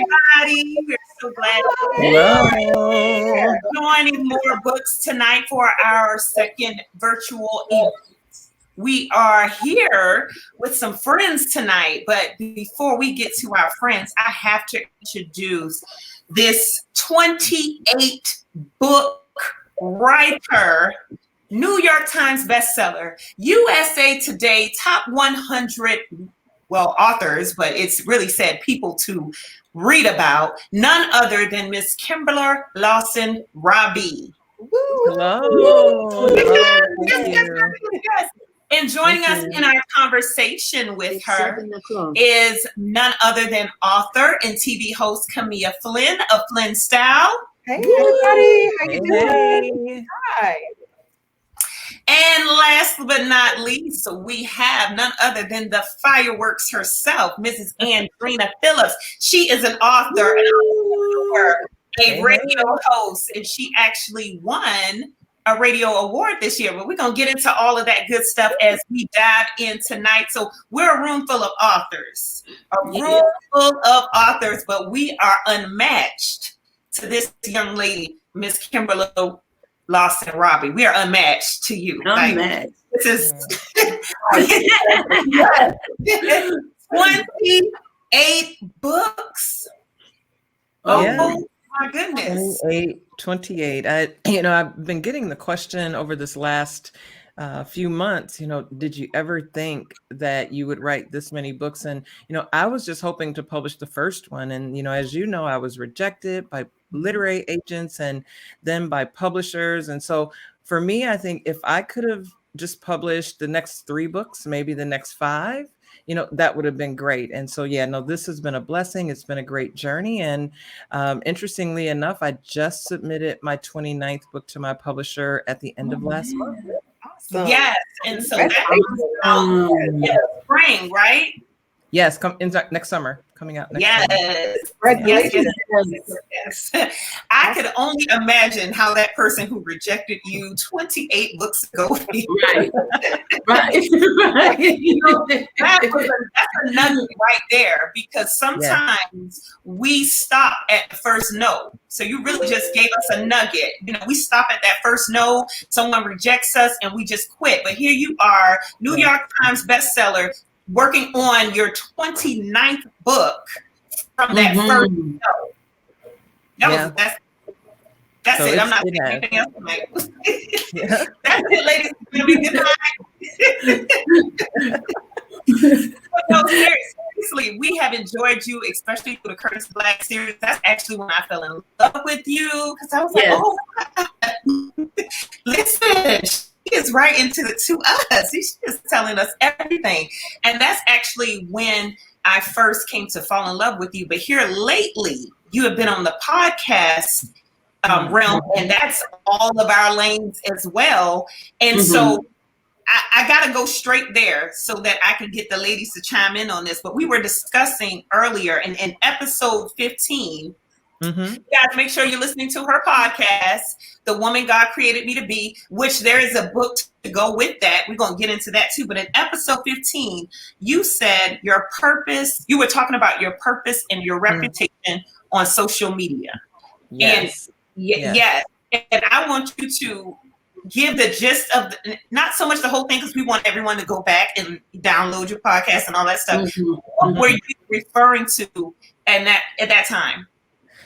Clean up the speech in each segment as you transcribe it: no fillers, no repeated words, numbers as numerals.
everybody. We're so glad Hello. joining More Books tonight for our second virtual event. We are here with some friends tonight, but before we get to our friends, I have to introduce this 28 book writer, New York Times bestseller, USA Today top 100, authors, but it's really said people to read about, none other than Miss Kimberla Lawson Roby. Hello. And joining us in our conversation with her is none other than author and TV host Comia Flynn of FlynnStyle. Hey everybody, how you doing? Hi. And last but not least, we have none other than the fireworks herself, Mrs. Andrena Phillips. She is an author, a radio host, and she actually won a radio award this year. But we're going to get into all of that good stuff as we dive in tonight. So we're a room full of authors, but we are unmatched to this young lady, Miss Kimberla Lawson Roby. We are unmatched to you. Unmatched. This is 28 books. Oh my goodness. 28. I've been getting the question over this last few months, did you ever think that you would write this many books? And, I was just hoping to publish the first one. And, as you know, I was rejected by literary agents and then by publishers. And so for me, I think if I could have just published the next 3 books, maybe the next 5, that would have been great. And so, this has been a blessing. It's been a great journey. And interestingly enough, I just submitted my 29th book to my publisher at the end of last month. Awesome. Yes. And so that comes out in the spring, right? Yes, next summer. Coming out next summer. Yes. I could only imagine how that person who rejected you 28 books ago. Right. That's a nugget right there, because sometimes we stop at the first no. So you really just gave us a nugget. We stop at that first no, someone rejects us and we just quit. But here you are, New York Times bestseller, working on your 29th book from that first show. That's it. I'm not saying anything else tonight. That's it, ladies. Good night. No, seriously, we have enjoyed you, especially through the Curtis Black series. That's actually when I fell in love with you, because I was like, oh, my God. Listen, she is right into it to us. She's just telling us everything. And that's actually when I first came to fall in love with you. But here lately, you have been on the podcast realm, and that's all of our lanes as well. And so I got to go straight there so that I can get the ladies to chime in on this. But we were discussing earlier in episode 15, you guys make sure you're listening to her podcast, The Woman God Created Me to Be, which there is a book to go with that. We're going to get into that too. But in episode 15, you said your purpose, you were talking about your purpose and your reputation on social media. Yes. And I want you to give the gist of not so much the whole thing, because we want everyone to go back and download your podcast and all that stuff. What were you referring to at that time?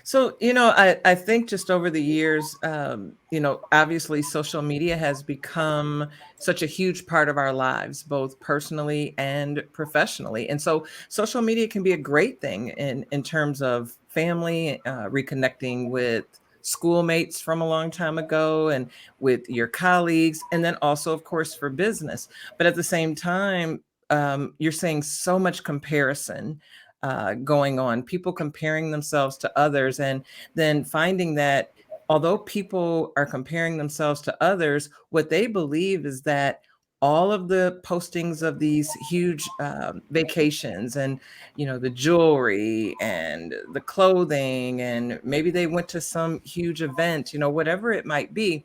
So, I think just over the years, obviously social media has become such a huge part of our lives, both personally and professionally. And so social media can be a great thing in terms of family, reconnecting with schoolmates from a long time ago and with your colleagues, and then also, of course, for business. But at the same time, you're seeing so much comparison going on, people comparing themselves to others, and then finding that although people are comparing themselves to others, what they believe is that all of the postings of these huge vacations and, the jewelry and the clothing, and maybe they went to some huge event, whatever it might be,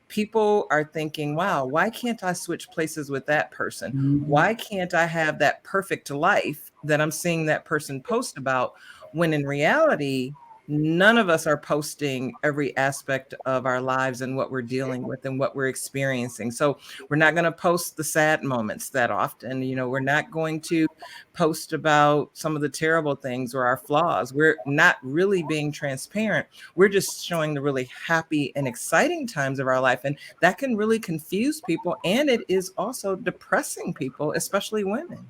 people are thinking, wow, why can't I switch places with that person? Why can't I have that perfect life that I'm seeing that person post about, when in reality, none of us are posting every aspect of our lives and what we're dealing with and what we're experiencing. So we're not going to post the sad moments that often. We're not going to post about some of the terrible things or our flaws. We're not really being transparent. We're just showing the really happy and exciting times of our life. And that can really confuse people. And it is also depressing people, especially women.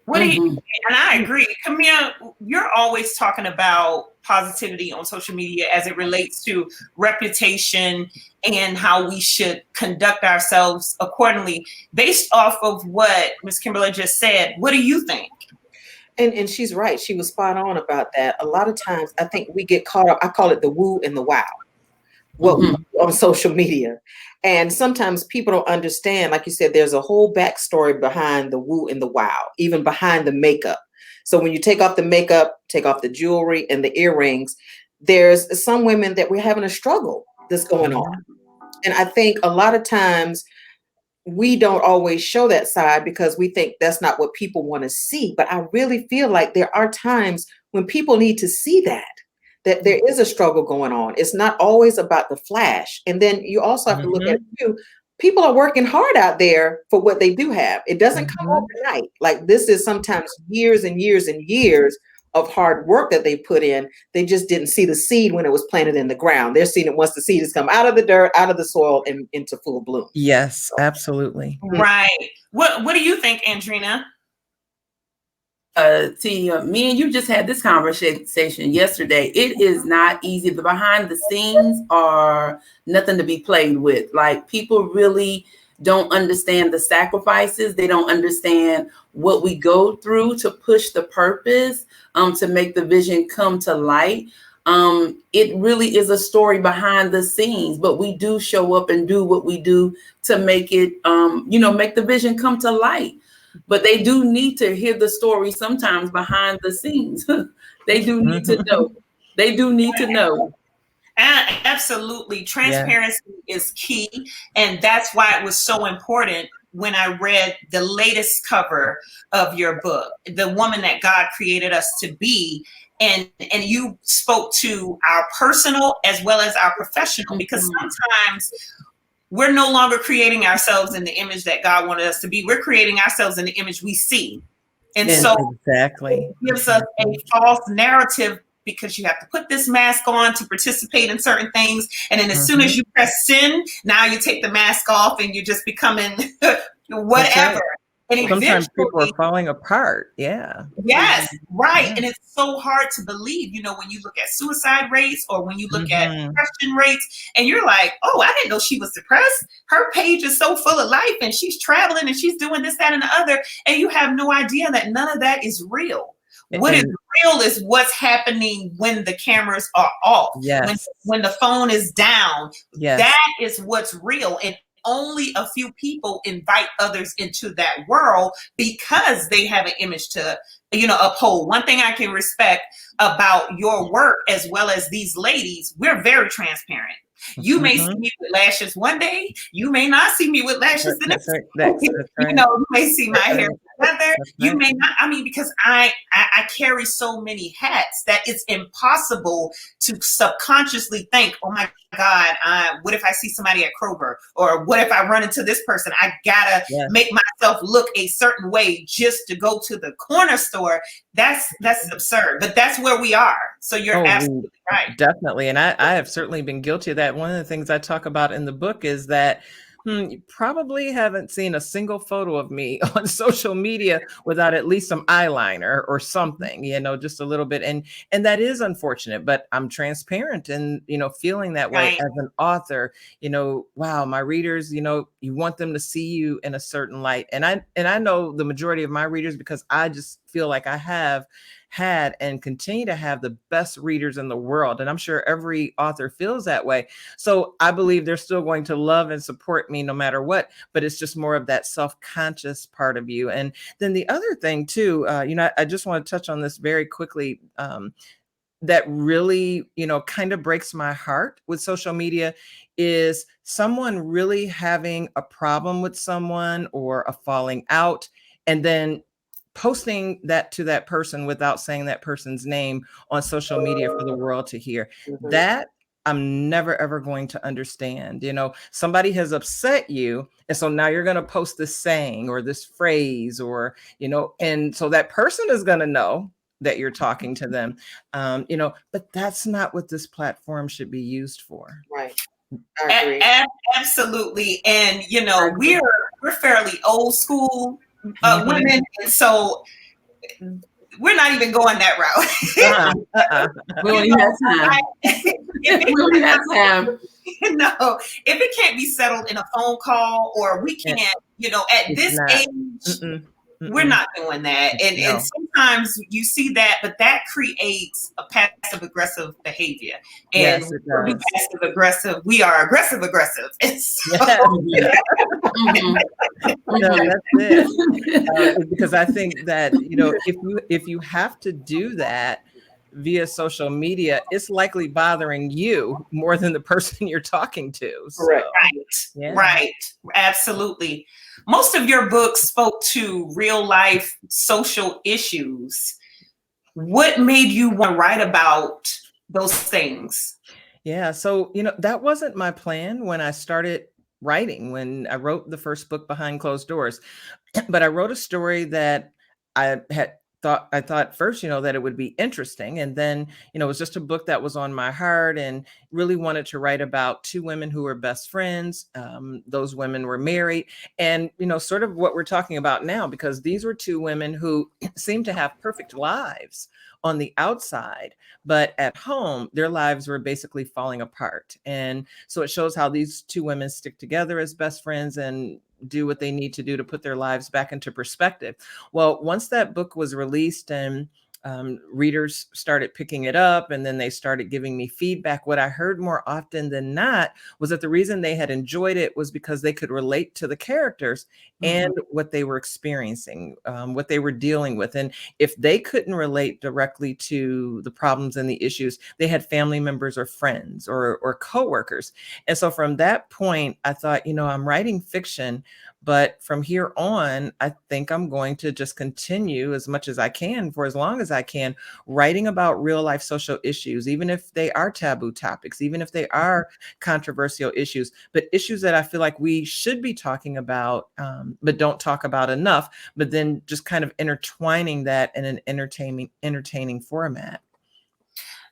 What do you, and I agree. Comia, you're always talking about positivity on social media as it relates to reputation and how we should conduct ourselves accordingly. Based off of what Ms. Kimberla just said, what do you think? And she's right. She was spot on about that. A lot of times I think we get caught up. I call it the woo and the wow. On social media. And sometimes people don't understand, like you said, there's a whole backstory behind the woo and the wow, even behind the makeup. So when you take off the makeup, take off the jewelry and the earrings, there's some women that we're having a struggle that's going on. And I think a lot of times we don't always show that side because we think that's not what people want to see. But I really feel like there are times when people need to see that there is a struggle going on. It's not always about the flash. And then you also have to look at people are working hard out there for what they do have. It doesn't come overnight. Like this is sometimes years and years and years of hard work that they put in. They just didn't see the seed when it was planted in the ground. They're seeing it once the seed has come out of the dirt, out of the soil, and into full bloom. Yes, absolutely. Right. What do you think, Andrena? Teia, me and you just had this conversation yesterday. It is not easy. The behind the scenes are nothing to be played with. Like people really don't understand the sacrifices. They don't understand what we go through to push the purpose, to make the vision come to light. It really is a story behind the scenes, but we do show up and do what we do to make it, make the vision come to light. But they do need to hear the story sometimes behind the scenes. They do need to know. They do need to know. Absolutely. Transparency is key. And that's why it was so important when I read the latest cover of your book, The Woman That God Created Us to Be. And you spoke to our personal as well as our professional, because sometimes we're no longer creating ourselves in the image that God wanted us to be. We're creating ourselves in the image we see. And so exactly, it gives us a false narrative because you have to put this mask on to participate in certain things. And then as soon as you press send, now you take the mask off and you're just becoming whatever. And sometimes people are falling apart. Yeah. Yes. Right. Yeah. And it's so hard to believe, when you look at suicide rates or when you look at depression rates and you're like, oh, I didn't know she was depressed. Her page is so full of life and she's traveling and she's doing this, that, and the other. And you have no idea that none of that is real. What is real is what's happening when the cameras are off. Yes. When the phone is down. Yes. That is what's real. And only a few people invite others into that world because they have an image to, uphold. One thing I can respect about your work as well as these ladies, we're very transparent. You may see me with lashes one day. You may not see me with lashes the next day. You may see my hair together. You may not. I mean, because I carry so many hats that it's impossible to subconsciously think, oh my God, what if I see somebody at Kroger? Or what if I run into this person? I gotta make myself look a certain way just to go to the corner store. That's absurd, but that's where we are. So you're absolutely right. Definitely. And I have certainly been guilty of that. One of the things I talk about in the book is that you probably haven't seen a single photo of me on social media without at least some eyeliner or something, just a little bit. And that is unfortunate, but I'm transparent and, feeling that way as an author, wow, my readers, you want them to see you in a certain light. And I know the majority of my readers, because I just feel like I have had and continue to have the best readers in the world. And I'm sure every author feels that way. So I believe they're still going to love and support me no matter what, but it's just more of that self-conscious part of you. And then the other thing too, I just want to touch on this very quickly. That really, kind of breaks my heart with social media is someone really having a problem with someone or a falling out and then posting that to that person without saying that person's name on social media for the world to hear. That I'm never, ever going to understand. You know, somebody has upset you. And so now you're going to post this saying or this phrase or, you know, and so that person is going to know that you're talking to them, you know, but that's not what this platform should be used for. Right. I agree. Absolutely. And, you know, we're fairly old school women. And so we're not even going that route. We only have time. We only have time. No, if it can't be settled in a phone call or we can't, you know, at this age, we're not doing that. And sometimes you see that, but that creates a passive aggressive behavior. And yes, it does. Passive aggressive, we are aggressive. And so, that's it. Because I think that, you know, if you have to do that via social media, it's likely bothering you more than the person you're talking to. So, right. Absolutely. Most of your books spoke to real life social issues. What made you want to write about those things? Yeah. So, you know, that wasn't my plan when I started writing, when I wrote the first book, Behind Closed Doors. But I wrote a story that I thought first, you know, that it would be interesting. And then, you know, it was just a book that was on my heart and really wanted to write about two women who were best friends. Those women were married and, you know, sort of what we're talking about now, because these were two women who seemed to have perfect lives on the outside, but at home, their lives were basically falling apart. And so it shows how these two women stick together as best friends and do what they need to do to put their lives back into perspective. Well, once that book was released and readers started picking it up and then they started giving me feedback, what I heard more often than not was that the reason they had enjoyed it was because they could relate to the characters and what they were experiencing, what they were dealing with. And if they couldn't relate directly to the problems and the issues, they had family members or friends or coworkers. And so from that point, I thought, you know, I'm writing fiction, but from here on, I think I'm going to just continue as much as I can for as long as I can, writing about real life social issues, even if they are taboo topics, even if they are controversial issues, but issues that I feel like we should be talking about, but don't talk about enough, but then just kind of intertwining that in an entertaining format.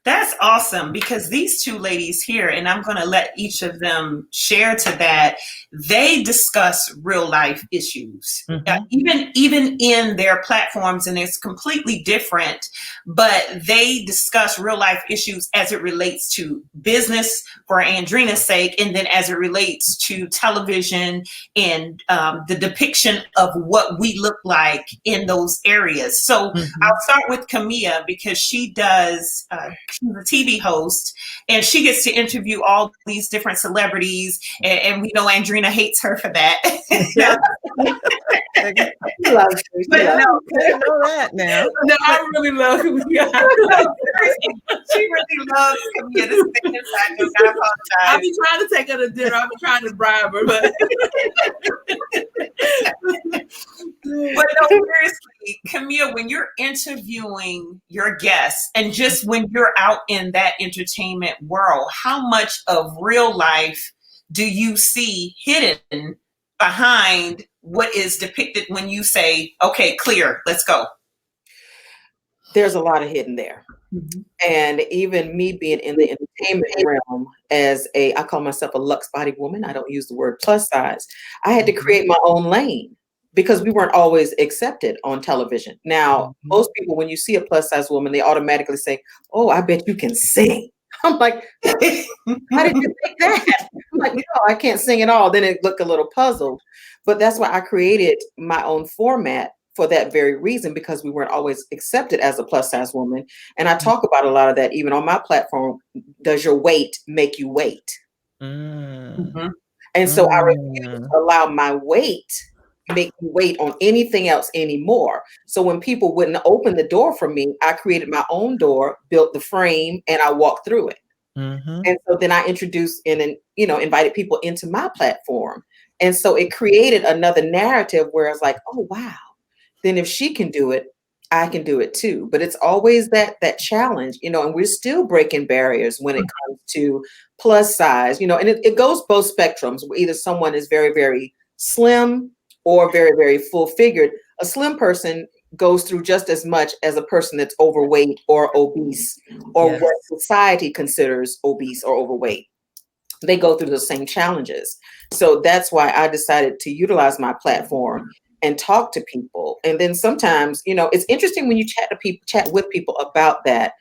That's awesome, because these two ladies here, and I'm going to let each of them share to that, they discuss real life issues, even in their platforms, and it's completely different, but they discuss real life issues as it relates to business for Andrena's sake, and then as it relates to television and the depiction of what we look like in those areas. So I'll start with Comia, because she does she's a TV host and she gets to interview all these different celebrities, and we know Andrena hates her for that. But no, you know that now. No, I really love Comia. She really loves Comia. This is the inside joke. I apologize. I've been trying to take her to dinner. I've been trying to bribe her, but but no, seriously, Comia, when you're interviewing your guests and just when you're out in that entertainment world, how much of real life do you see hidden behind what is depicted when you say, okay, clear, let's go? There's a lot of hidden there. And even me being in the entertainment realm as I call myself a luxe body woman. I don't use the word plus size. I had to create my own lane because we weren't always accepted on television. Now, most people, when you see a plus size woman, they automatically say, oh, I bet you can sing. I'm like, how did you think that? I'm like, no, I can't sing at all. Then it looked a little puzzled. But that's why I created my own format for that very reason, because we weren't always accepted as a plus size woman. And I talk about a lot of that even on my platform. Does your weight make you wait? And so I refuse to allow my weight make me wait on anything else anymore. So when people wouldn't open the door for me, I created my own door, built the frame, and I walked through it. And so then I introduced and invited people into my platform. And so it created another narrative where it's like, oh, wow, then if she can do it, I can do it too. But it's always that challenge, you know, and we're still breaking barriers when it comes to plus size, you know, and it goes both spectrums, where either someone is very, very slim or very, very full figured. A slim person goes through just as much as a person that's overweight or obese, or what society considers obese or overweight. They go through the same challenges. So that's why I decided to utilize my platform and talk to people. And then sometimes, you know, it's interesting when you chat with people about that,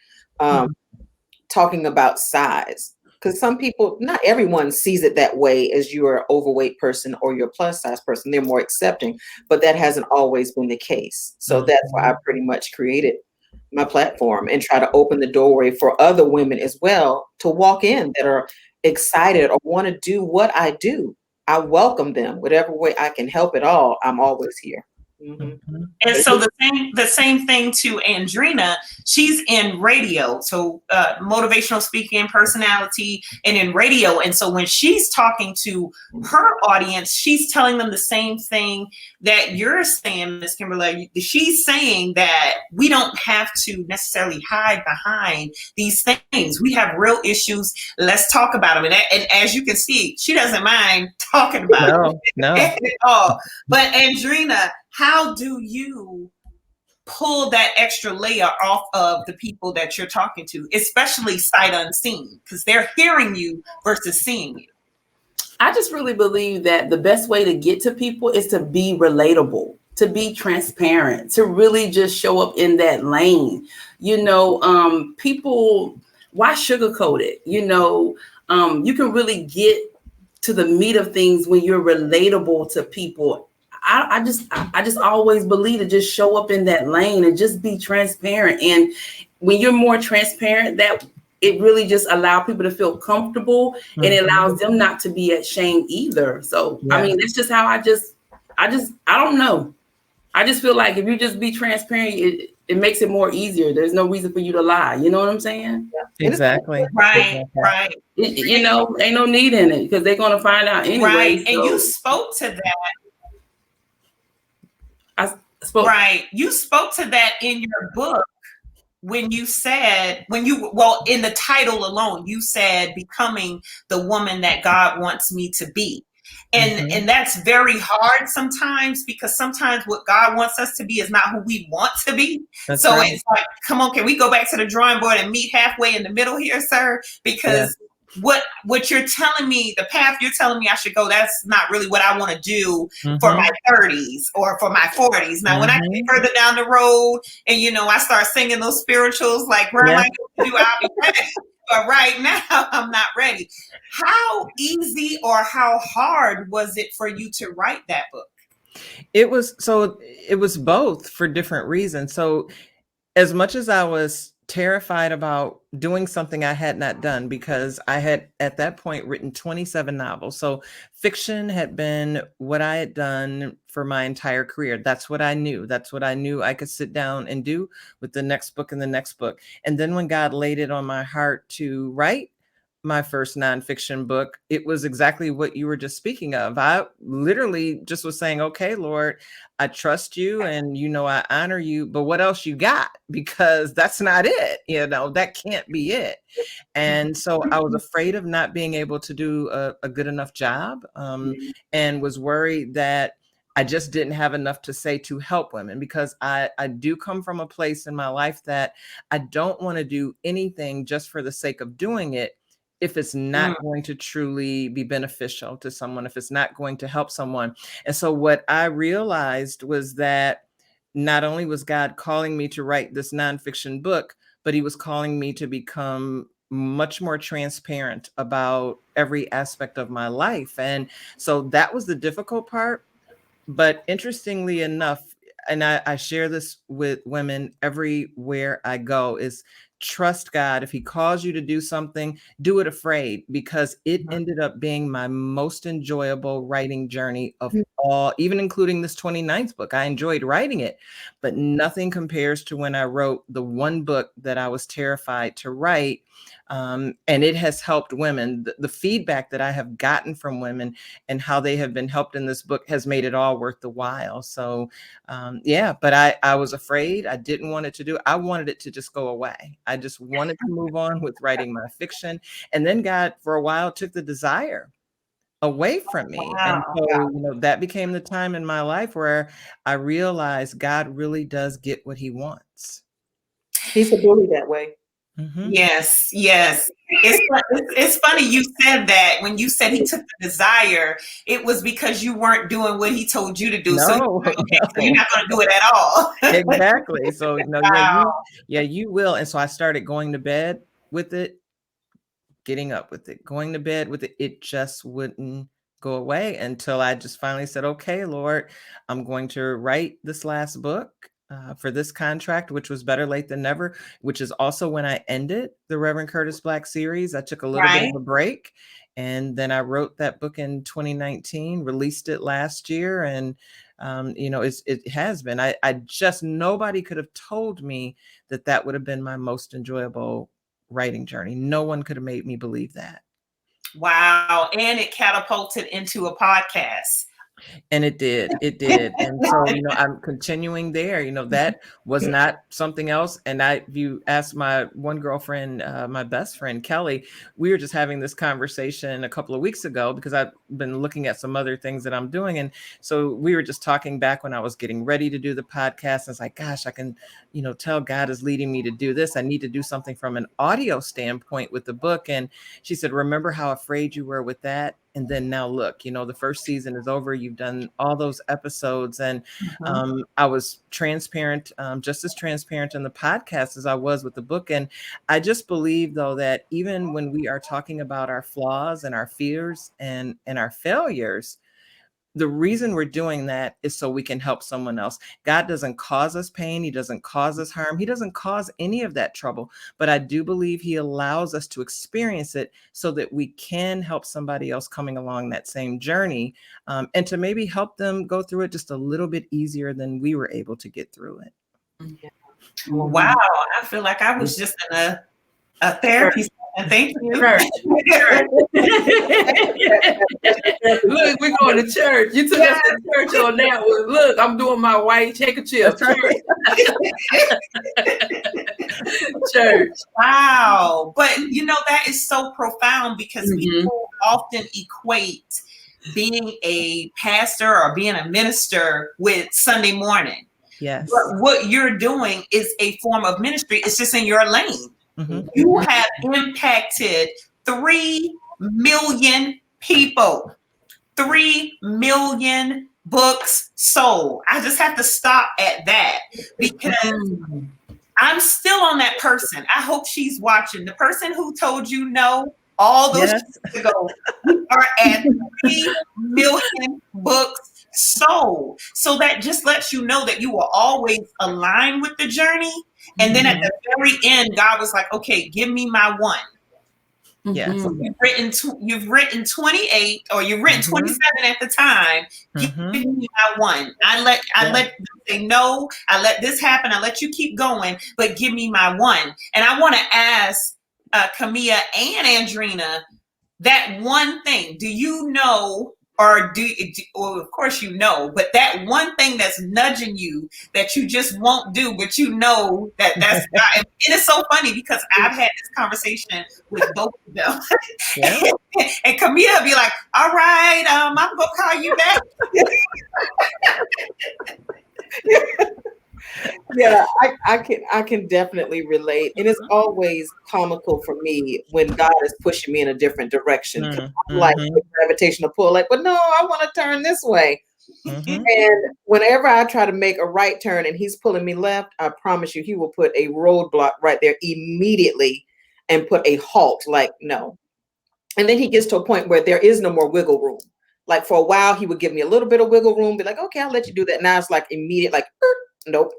talking about size, because some people, not everyone sees it that way as you're an overweight person or you're a plus size person. They're more accepting, but that hasn't always been the case. So that's why I pretty much created my platform and try to open the doorway for other women as well to walk in that are excited or want to do what I do. I welcome them, whatever way I can help at all. I'm always here. And so the same thing to Andrena. She's in radio, so motivational speaking, personality, and in radio. And so when she's talking to her audience, she's telling them the same thing that you're saying, Ms. Kimberla. She's saying that we don't have to necessarily hide behind these things. We have real issues. Let's talk about them. And as you can see, she doesn't mind talking about it at all. But Andrena, how do you pull that extra layer off of the people that you're talking to, especially sight unseen, because they're hearing you versus seeing you? I just really believe that the best way to get to people is to be relatable, to be transparent, to really just show up in that lane. You know, people, why sugarcoat it? You know, you can really get to the meat of things when you're relatable to people. I just always believe to just show up in that lane and just be transparent. And when you're more transparent, that it really just allows people to feel comfortable, and it allows them not to be ashamed either. So, I mean, it's just how I don't know. I just feel like if you just be transparent, it makes it more easier. There's no reason for you to lie. You know what I'm saying? Yeah. Exactly. Right. You know, ain't no need in it because they're going to find out anyway. Right. So. And you spoke to that. You spoke to that in your book when you said, in the title alone, you said becoming the woman that God wants me to be. And that's very hard sometimes, because sometimes what God wants us to be is not who we want to be. It's like, come on, can we go back to the drawing board and meet halfway in the middle here, sir? Because what you're telling me, the path you're telling me I should go, that's not really what I want to do for my 30s or for my 40s. Now, when I get further down the road and, you know, I start singing those spirituals, like, where am I going to do? I'll be ready. But right now, I'm not ready. How easy or how hard was it for you to write that book? It was both for different reasons. So as much as I was terrified about doing something I had not done, because I had at that point written 27 novels. So fiction had been what I had done for my entire career. That's what I knew. That's what I knew I could sit down and do with the next book and the next book. And then when God laid it on my heart to write my first nonfiction book, it was exactly what you were just speaking of. I literally just was saying, okay, Lord, I trust you and, you know, I honor you, but what else you got? Because that's not it. You know, that can't be it. And so I was afraid of not being able to do a good enough job, and was worried that I just didn't have enough to say to help women, because I do come from a place in my life that I don't want to do anything just for the sake of doing it if it's not going to truly be beneficial to someone, if it's not going to help someone. And so what I realized was that not only was God calling me to write this nonfiction book, but he was calling me to become much more transparent about every aspect of my life. And so that was the difficult part. But interestingly enough, and I share this with women everywhere I go, is trust God. If he calls you to do something, do it afraid, because it ended up being my most enjoyable writing journey of all, even including this 29th book. I enjoyed writing it, but nothing compares to when I wrote the one book that I was terrified to write. And it has helped women. The feedback that I have gotten from women and how they have been helped in this book has made it all worth the while. So but I was afraid. I didn't want it to do. I wanted it to just go away. I just wanted to move on with writing my fiction. And then God, for a while, took the desire away from me. Wow. And so, that became the time in my life where I realized God really does get what he wants. He's a bully that way. Mm-hmm. Yes. It's funny you said that. When you said he took the desire, it was because you weren't doing what he told you to do. No, so you're not going to do it at all. Exactly. So Wow. you will. And so I started going to bed with it, getting up with it, going to bed with it. It just wouldn't go away until I just finally said, okay, Lord, I'm going to write this last book for this contract, which was Better Late Than Never, which is also when I ended the Reverend Curtis Black series. I took a little bit of a break, and then I wrote that book in 2019, released it last year. And, it has been, I just, nobody could have told me that would have been my most enjoyable writing journey. No one could have made me believe that. Wow. And it catapulted into a podcast. And it did. And so, I'm continuing there. That was not something else. And you asked my one girlfriend, my best friend, Kelly, we were just having this conversation a couple of weeks ago because I've been looking at some other things that I'm doing. And so we were just talking back when I was getting ready to do the podcast. I was like, gosh, I can, tell God is leading me to do this. I need to do something from an audio standpoint with the book. And she said, remember how afraid you were with that? And then now look, the first season is over. You've done all those episodes. And I was transparent, just as transparent in the podcast as I was with the book. And I just believe, though, that even when we are talking about our flaws and our fears and our failures, the reason we're doing that is so we can help someone else. God doesn't cause us pain. He doesn't cause us harm. He doesn't cause any of that trouble. But I do believe he allows us to experience it so that we can help somebody else coming along that same journey, and to maybe help them go through it just a little bit easier than we were able to get through it. Wow. I feel like I was just in a therapy. Thank you. Look, we're going to church. You took us to church on that one. Look, I'm doing my white handkerchief. Church. Wow. But that is so profound because people often equate being a pastor or being a minister with Sunday morning. Yes. But what you're doing is a form of ministry. It's just in your lane. You have impacted 3 million people, 3 million books sold. I just have to stop at that because I'm still on that person. I hope she's watching. The person who told you no all those years ago, we are at 3 million books sold. So that just lets you know that you will always align with the journey. And then at the very end, God was like, okay, give me my one. Yeah. So you've written 28 or you've written 27 at the time. Give me my one. I let them say no. I let this happen. I let you keep going, but give me my one. And I want to ask Comia and Andrena that one thing. Do you know? Or well, of course but that one thing that's nudging you that you just won't do, but that's not. And it's so funny because I've had this conversation with both of them. And Comia will be like, all right, I'm going to call you back. Yeah, I can definitely relate. And it's always comical for me when God is pushing me in a different direction. I'm like the gravitational pull, like, but no, I want to turn this way. And whenever I try to make a right turn and he's pulling me left, I promise you, he will put a roadblock right there immediately and put a halt, like, no. And then he gets to a point where there is no more wiggle room. Like for a while, he would give me a little bit of wiggle room, be like, okay, I'll let you do that. Now it's like immediate, like, nope.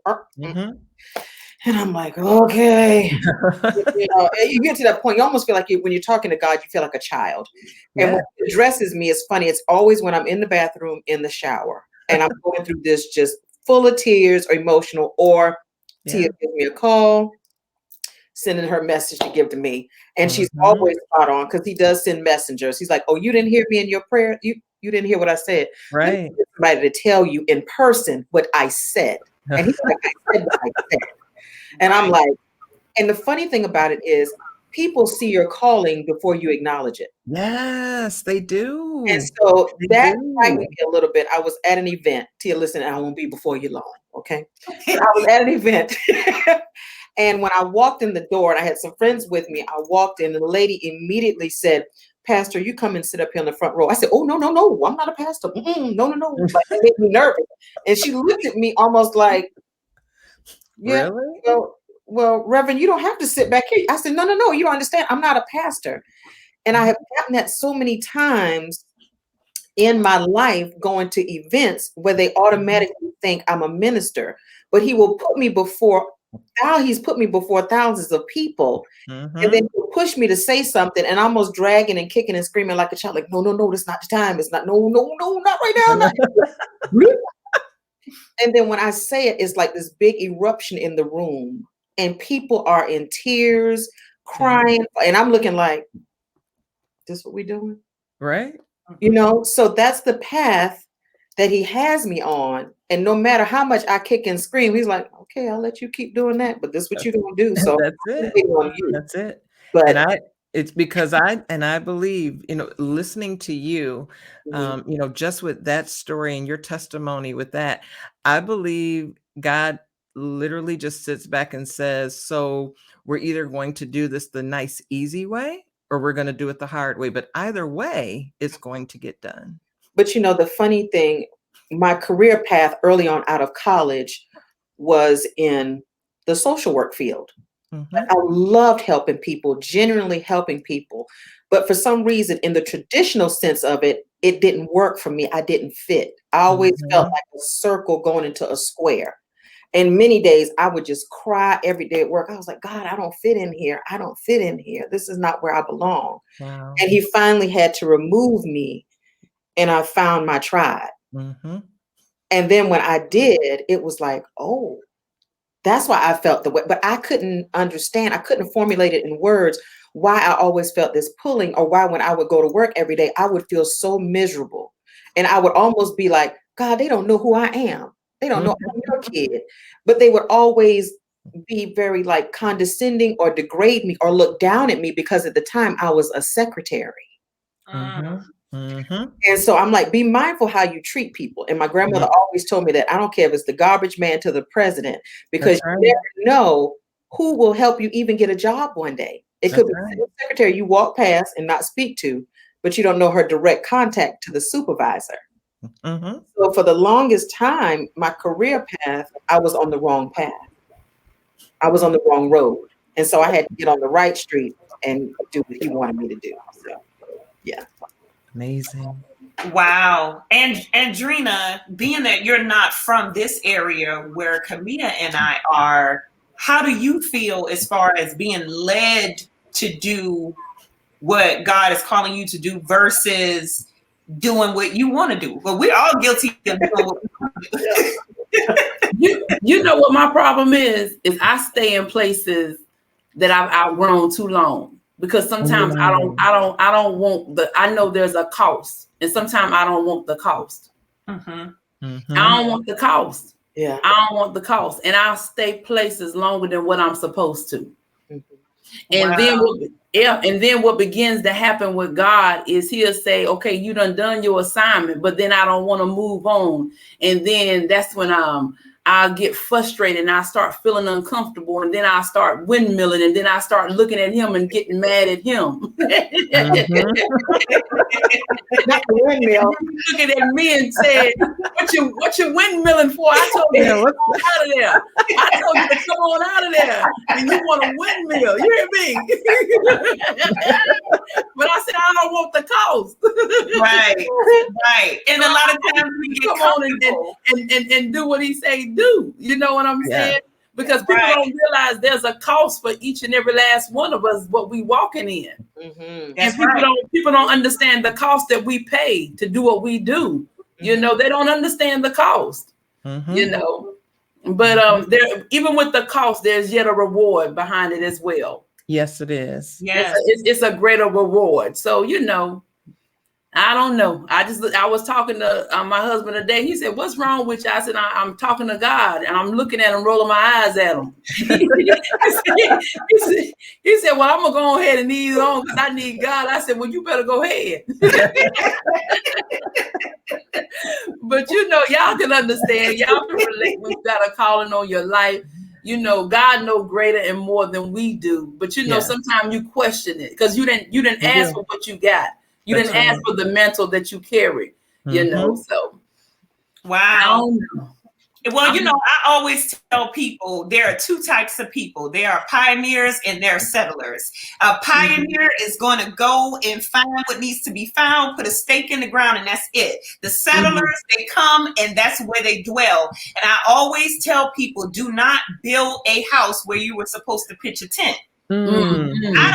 And I'm like, okay. You know, you get to that point, you almost feel like when you're talking to God, you feel like a child. And Yeah. what addresses me is funny. It's always when I'm in the bathroom, in the shower, and I'm going through this just full of tears or emotional, or Teia gives me a call, sending her message to give to me. And she's always spot on because he does send messengers. He's like, oh, you didn't hear me in your prayer? You didn't hear what I said. Right. Let me get somebody to tell you in person what I said. And he's like, I said what I said. And I'm like, and the funny thing about it is people see your calling before you acknowledge it. Yes, they do. And so that frightened me a little bit. I was at an event. Teia, listen, I won't be before you long, okay? But I was at an event. And when I walked in the door, and I had some friends with me, I walked in, and the lady immediately said, Pastor, you come and sit up here in the front row. I said, oh, no, I'm not a pastor. No. Like, it made me nervous. And she looked at me almost like, yeah, really? Well, Reverend, you don't have to sit back here. I said, no, you don't understand. I'm not a pastor. And I have gotten that so many times in my life going to events where they automatically think I'm a minister, but he will put me before, he's put me before thousands of people. And then he'll push me to say something and almost dragging and kicking and screaming like a child, like, no, that's not the time. It's not, no, not right now. Not. And then when I say it, it's like this big eruption in the room and people are in tears, crying. And I'm looking like, this what we doing? Right. You know, so that's the path that he has me on. And no matter how much I kick and scream, he's like, okay, I'll let you keep doing that, but this is what you're going to do. So that's it. That's it. But it's because I believe, you know, listening to you, you know, just with that story and your testimony with that, I believe God literally just sits back and says, so we're either going to do this the nice, easy way, or we're going to do it the hard way. But either way, it's going to get done. But, you know, the funny thing, my career path early on out of college was in the social work field. I loved helping people, genuinely helping people. But for some reason, in the traditional sense of it, it didn't work for me. I didn't fit. I always felt like a circle going into a square. And many days I would just cry every day at work. I was like, God, I don't fit in here. I don't fit in here. This is not where I belong. Wow. And he finally had to remove me. And I found my tribe. And then when I did, it was like, oh, that's why I felt the way. But I couldn't understand. I couldn't formulate it in words why I always felt this pulling, or why when I would go to work every day, I would feel so miserable. And I would almost be like, God, they don't know who I am. They don't know I'm your kid. But they would always be very like condescending or degrade me or look down at me because at the time I was a secretary. And so I'm like, be mindful how you treat people. And my grandmother always told me that I don't care if it's the garbage man to the president, because you never know who will help you even get a job one day. It could be the secretary you walk past and not speak to, but you don't know her direct contact to the supervisor. So for the longest time, my career path, I was on the wrong path. I was on the wrong road. And so I had to get on the right street and do what he wanted me to do. So, yeah. Amazing. Wow. And Andrena, being that you're not from this area where Comia and I are, how do you feel as far as being led to do what God is calling you to do versus doing what you want to do? Well, we're all guilty of doing what we want to do. You know what my problem is I stay in places that I've outgrown too long. Because sometimes I don't want I know there's a cost, and sometimes I don't want the cost. I don't want the cost. Yeah. I don't want the cost. And I'll stay places longer than what I'm supposed to. And then what begins to happen with God is he'll say, okay, you done your assignment, but then I don't want to move on. And then that's when I'll get frustrated and I start feeling uncomfortable, and then I start windmilling, and then I start looking at him and getting mad at him. Not the windmill. Looking at me and saying, "What you windmilling for?" I told you to come on out of there. I told you to come on out of there, and you want a windmill? You hear me? But I said I don't want the cost. Right. And a lot of times we get come on and do what he say do. You know what I'm saying? Because people don't realize there's a cost for each and every last one of us, what we walking in. Mm-hmm. And people don't understand the cost that we pay to do what we do. You know, they don't understand the cost, you know, but there, even with the cost, there's yet a reward behind it as well. Yes, it is. Yes. It's a greater reward. So, you know, I don't know. I was talking to my husband today. He said, "What's wrong with you?" I said, "I'm talking to God, and I'm looking at him, rolling my eyes at him." he said, "Well, I'm gonna go ahead and ease on because I need God." I said, "Well, you better go ahead." But you know, y'all can understand. Y'all can relate when you got a calling on your life. You know, God knows greater and more than we do. But you know, sometimes you question it because you didn't ask for what you got. You didn't ask for the mantle that you carry, you know, so. Wow. Well, you know, I always tell people there are two types of people. There are pioneers and there are settlers. A pioneer is going to go and find what needs to be found, put a stake in the ground, and that's it. The settlers, they come and that's where they dwell. And I always tell people, do not build a house where you were supposed to pitch a tent. I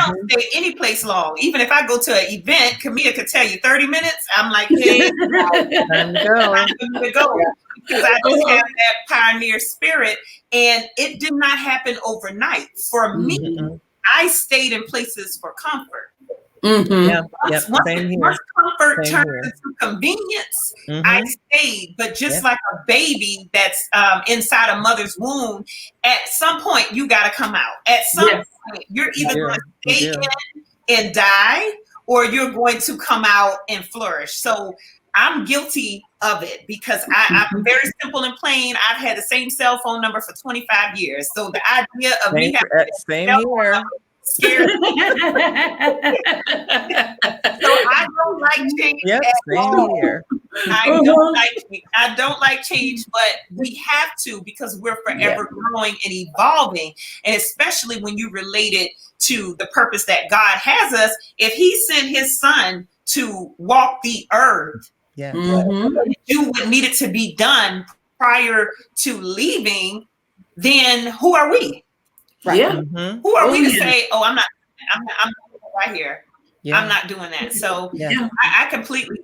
don't stay any place long. Even if I go to an event, Comia could tell you 30 minutes. I'm like, hey, time to go. Because I just have that pioneer spirit. And it did not happen overnight. For me, I stayed in places for comfort. Once comfort turned into convenience, I stayed. But just like a baby that's inside a mother's womb, at some point you got to come out. At some point, you're either going to stay in and die, or you're going to come out and flourish. So I'm guilty of it because I'm very simple and plain. I've had the same cell phone number for 25 years. So the idea of me having scared me. So I don't like change at all. I don't like change, but we have to because we're forever growing and evolving. And especially when you relate it to the purpose that God has us, if he sent his son to walk the earth, do what needed to be done prior to leaving, then who are we? Right. Who are we to say, "Oh, I'm right here. I'm not doing that." So I completely.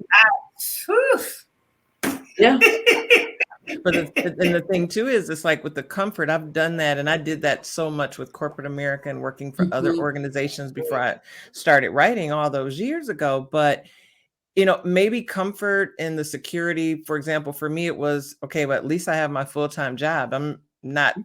But the thing too is, it's like with the comfort, I've done that, and I did that so much with corporate America and working for other organizations before I started writing all those years ago. But you know, maybe comfort in the security, for example, for me, it was okay, but at least I have my full-time job. I'm not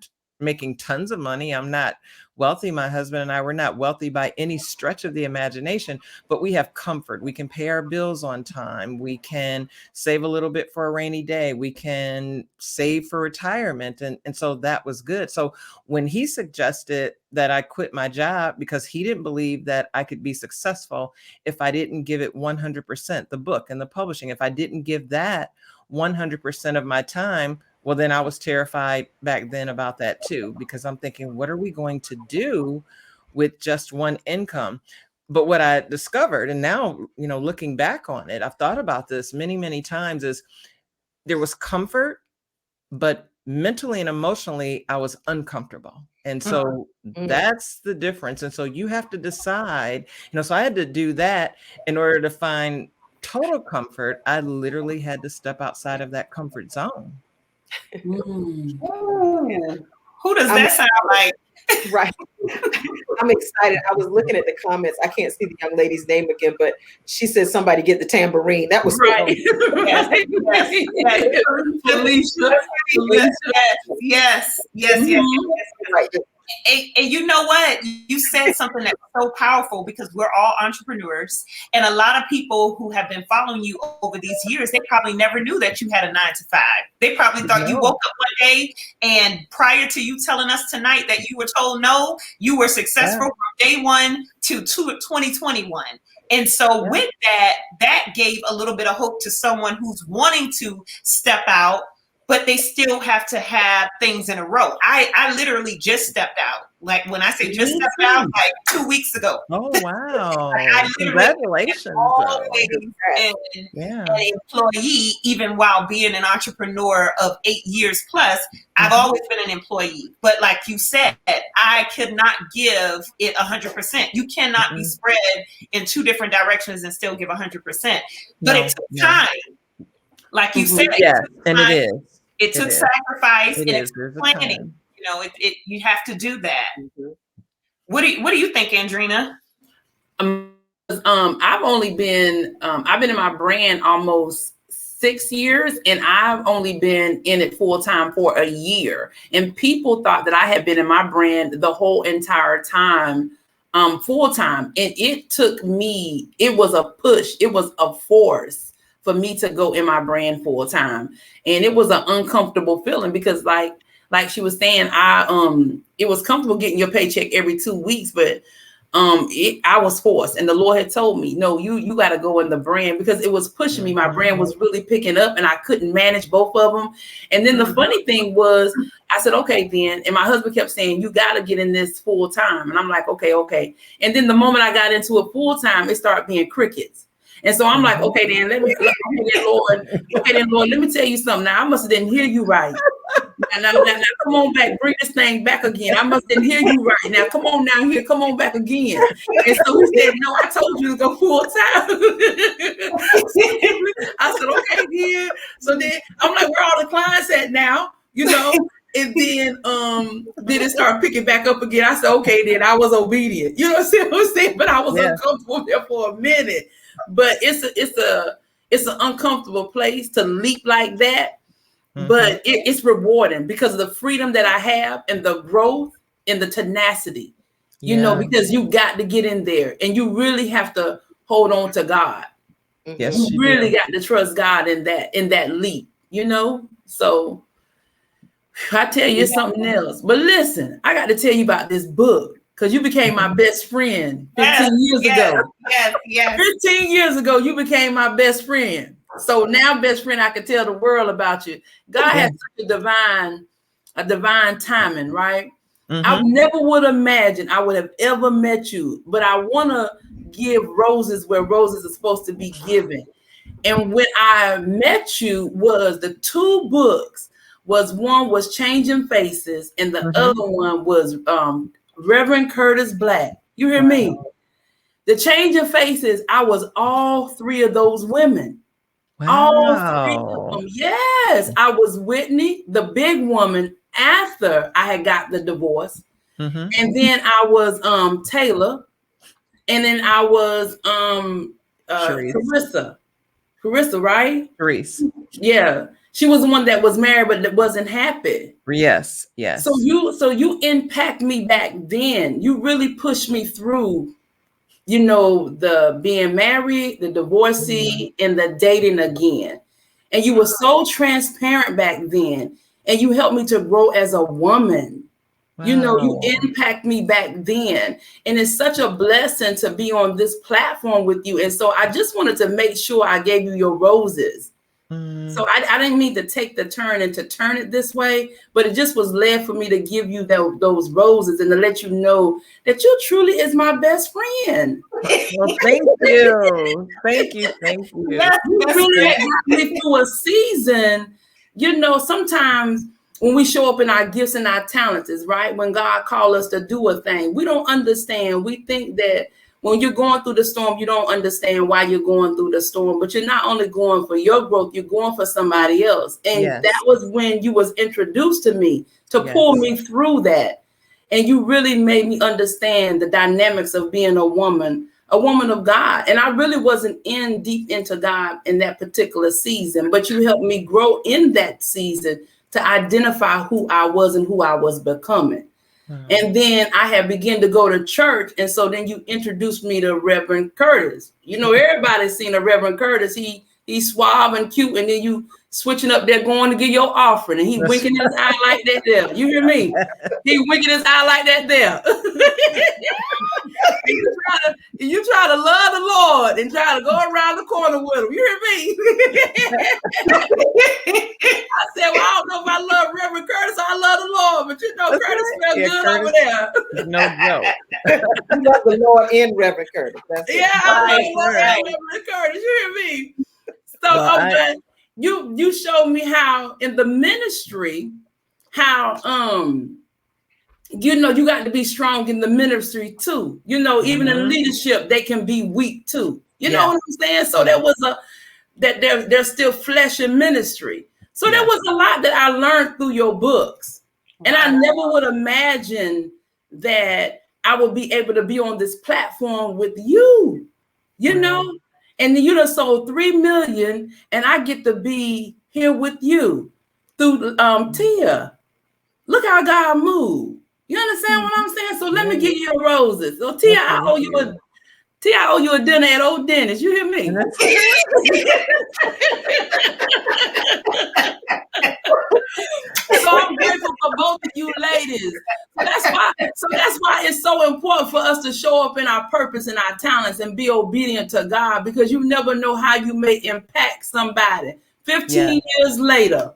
making tons of money. I'm not wealthy. My husband and I were not wealthy by any stretch of the imagination, but we have comfort. We can pay our bills on time. We can save a little bit for a rainy day. We can save for retirement. And so that was good. So when he suggested that I quit my job because he didn't believe that I could be successful if I didn't give it 100%, the book and the publishing, if I didn't give that 100% of my time, well, then I was terrified back then about that too, because I'm thinking, what are we going to do with just one income? But what I discovered, and now, you know, looking back on it, I've thought about this many, many times, is there was comfort, but mentally and emotionally, I was uncomfortable. And so that's the difference. And so you have to decide, you know, so I had to do that in order to find total comfort. I literally had to step outside of that comfort zone. Who does that sound like? Right. I'm excited. I was looking at the comments. I can't see the young lady's name again, but she said somebody get the tambourine. That was right. Yes. Right. And you know what? You said something that's so powerful because we're all entrepreneurs. And a lot of people who have been following you over these years, they probably never knew that you had a 9-to-5. They probably thought you woke up one day and prior to you telling us tonight that you were told no, you were successful from day one to 2021. And so with that gave a little bit of hope to someone who's wanting to step out, but they still have to have things in a row. I literally just stepped out Like when I say just stepped out, like 2 weeks ago. Oh wow! I Congratulations! Always an employee, even while being an entrepreneur of 8 years plus. I've always been an employee, but like you said, I could not give it 100%. You cannot be spread in 2 different directions and still give 100%. But it took time, like you said. Yeah, and it is. It took sacrifice and it took planning. You know, you have to do that. What do you think, Andrena? I've only been I've been in my brand almost 6 years, and I've only been in it full time for a year. And people thought that I had been in my brand the whole entire time, full time. And it took me, it was a push, it was a force for me to go in my brand full time. And it was an uncomfortable feeling because like she was saying, it was comfortable getting your paycheck every 2 weeks, but I was forced, and the Lord had told me, no, you got to go in the brand, because it was pushing me. My brand was really picking up, and I couldn't manage both of them. And then the funny thing was, I said, okay, then, and my husband kept saying, you got to get in this full time. And I'm like, okay. And then the moment I got into it full time, it started being crickets. And so I'm like, okay, then, Lord, let me tell you something. Now, I must have didn't hear you right. Now, come on back, bring this thing back again. I must didn't hear you right. Now, come on down here, come on back again. And so he said, no, I told you to go full time. I said, okay, then. So then I'm like, where all the clients at now? You know? And then it started picking back up again. I said, okay, then I was obedient. You know what I'm saying? But I was uncomfortable there for a minute. But it's an uncomfortable place to leap like that. But it's rewarding because of the freedom that I have and the growth and the tenacity, you know, because you got to get in there and you really have to hold on to God. Yes, you really got to trust God in that leap, you know. So I tell you something else. But listen, I got to tell you about this book, because you became my best friend 15 years ago. Yes. 15 years ago, you became my best friend. So now, best friend, I can tell the world about you. God has such a divine timing, right? I never would imagine I would have ever met you, but I want to give roses where roses are supposed to be given. And when I met you, was the 2 books. One was Changing Faces, and the other one was Reverend Curtis Black. You hear me? The Changing Faces, I was all 3 of those women. Wow. All 3 of them. Yes, I was Whitney, the big woman, after I had got the divorce. And then I was Taylor, and then I was Carissa, right? Therese. Yeah. She was the one that was married but that wasn't happy. Yes. So you impact me back then. You really pushed me through, you know, the being married, the divorcee, and the dating again. And you were so transparent back then. And you helped me to grow as a woman. Wow. You know, you impact me back then. And it's such a blessing to be on this platform with you. And so I just wanted to make sure I gave you your roses. So I didn't mean to take the turn and to turn it this way, but it just was led for me to give you those roses and to let you know that you truly is my best friend. Well, thank you. Thank you. You really got me through a season. You know, sometimes when we show up in our gifts and our talents, is right, when God calls us to do a thing, we don't understand. We think that when you're going through the storm, you don't understand why you're going through the storm, but you're not only going for your growth, you're going for somebody else. And that was when you was introduced to me to pull me through that. And you really made me understand the dynamics of being a woman of God. And I really wasn't deep into God in that particular season, but you helped me grow in that season to identify who I was and who I was becoming. And then I had begun to go to church. And so then you introduced me to Reverend Curtis. You know, everybody's seen a Reverend Curtis. He's suave and cute. And then you switching up there going to get your offering. And he winking his eye like that there. You hear me? He winking his eye like that there. And you try to love the Lord and try to go around the corner with him. You hear me? I said, well, I don't know know if I love Reverend Curtis or I love the Lord, but you know, Curtis felt good Curtis, over there. No joke. You love the Lord in Reverend Curtis. That's it. Yeah, I love the Lord and Reverend Curtis. You hear me? So, but you showed me how in the ministry, how you know, you got to be strong in the ministry too. You know, even in leadership, they can be weak too. You know what I'm saying? So there was that there's still flesh in ministry. So there was a lot that I learned through your books. And I never would imagine that I would be able to be on this platform with you, you know, and you done sold 3 million and I get to be here with you through Teia. Look how God moved. You understand what I'm saying? So let me give you your roses. So Teia, I owe you a dinner at Old Dennis. You hear me? So I'm grateful for both of you ladies. So that's why it's so important for us to show up in our purpose and our talents and be obedient to God, because you never know how you may impact somebody 15 years later.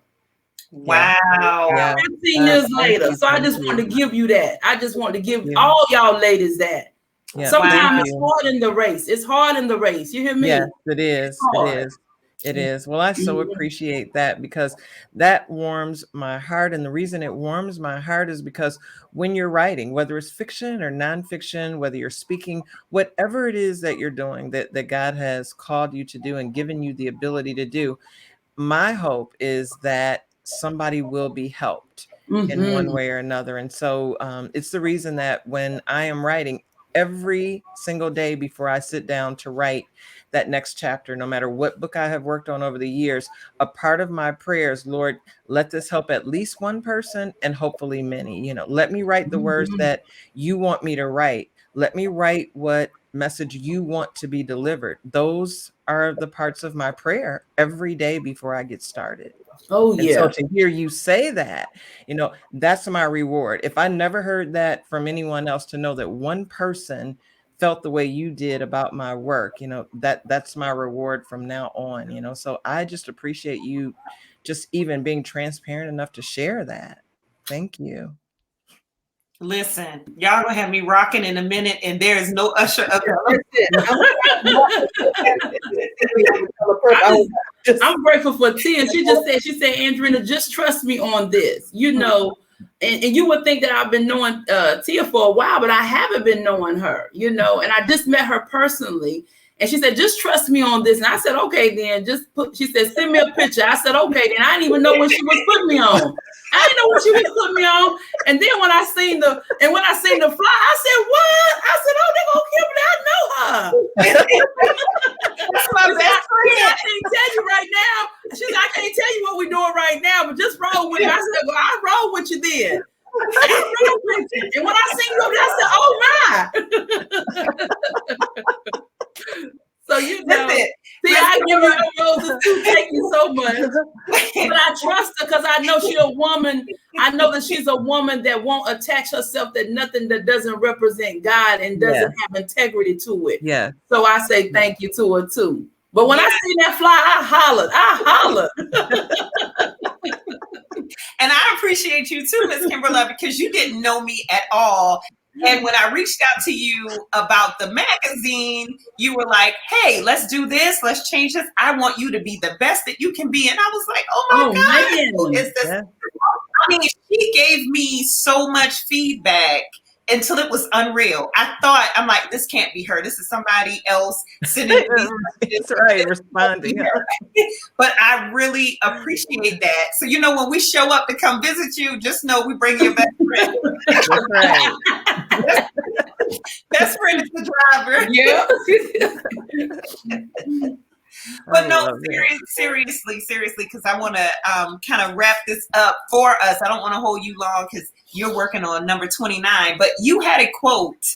Wow. 15 years later. So I just want to give you that. I just want to give all y'all ladies that. Yeah, sometimes it's hard in the race. It's hard in the race. You hear me? Yes, it is. It is. Well, I so appreciate that, because that warms my heart. And the reason it warms my heart is because when you're writing, whether it's fiction or nonfiction, whether you're speaking, whatever it is that you're doing that God has called you to do and given you the ability to do, my hope is that somebody will be helped in one way or another. And so it's the reason that when I am writing, every single day before I sit down to write that next chapter, no matter what book I have worked on over the years, a part of my prayers, Lord, let this help at least one person and hopefully many. You know, let me write the words that you want me to write. Let me write what message you want to be delivered. Those are the parts of my prayer every day before I get started. Oh, yeah. And so to hear you say that, you know, that's my reward. If I never heard that from anyone else, to know that one person felt the way you did about my work, you know, that's my reward from now on, you know. So I just appreciate you just even being transparent enough to share that. Thank you. Listen, y'all gonna have me rocking in a minute, and there is no usher up. I'm grateful for Teia. She said, Andrena, just trust me on this, you know. And you would think that I've been knowing Teia for a while, but I haven't been knowing her, you know. And I just met her personally. And she said, just trust me on this. And I said, okay, then she said, send me a picture. I said, okay, then I didn't even know what she was putting me on. I didn't know what she was putting me on. And then when I seen the fly, I said, what? I said, oh, they gonna Kimberly, I know her. That's my best friend. I can't tell you right now. She said, I can't tell you what we're doing right now, but just roll with me. I said, well, I roll with you then. And when I seen you over there, I said, oh my. So you know, see, I give you roses too. Thank you so much. But I trust her because I know she's a woman. I know that she's a woman that won't attach herself to nothing that doesn't represent God and doesn't have integrity to it. Yeah. So I say thank you to her too. But when I see that fly, I hollered. And I appreciate you too, Miss Kimberla, because you didn't know me at all. And when I reached out to you about the magazine, you were like, hey, let's do this. Let's change this. I want you to be the best that you can be. And I was like, oh my God. Who is this? I mean, she gave me so much feedback until it was unreal. I'm like, this can't be her. This is somebody else sending me That's right, responding. But I really appreciate that. So, you know, when we show up to come visit you, just know we bring your best friend. That's right. Best friend is the driver. Yeah. But no, seriously, because I want to kind of wrap this up for us. I don't want to hold you long because you're working on number 29. But you had a quote,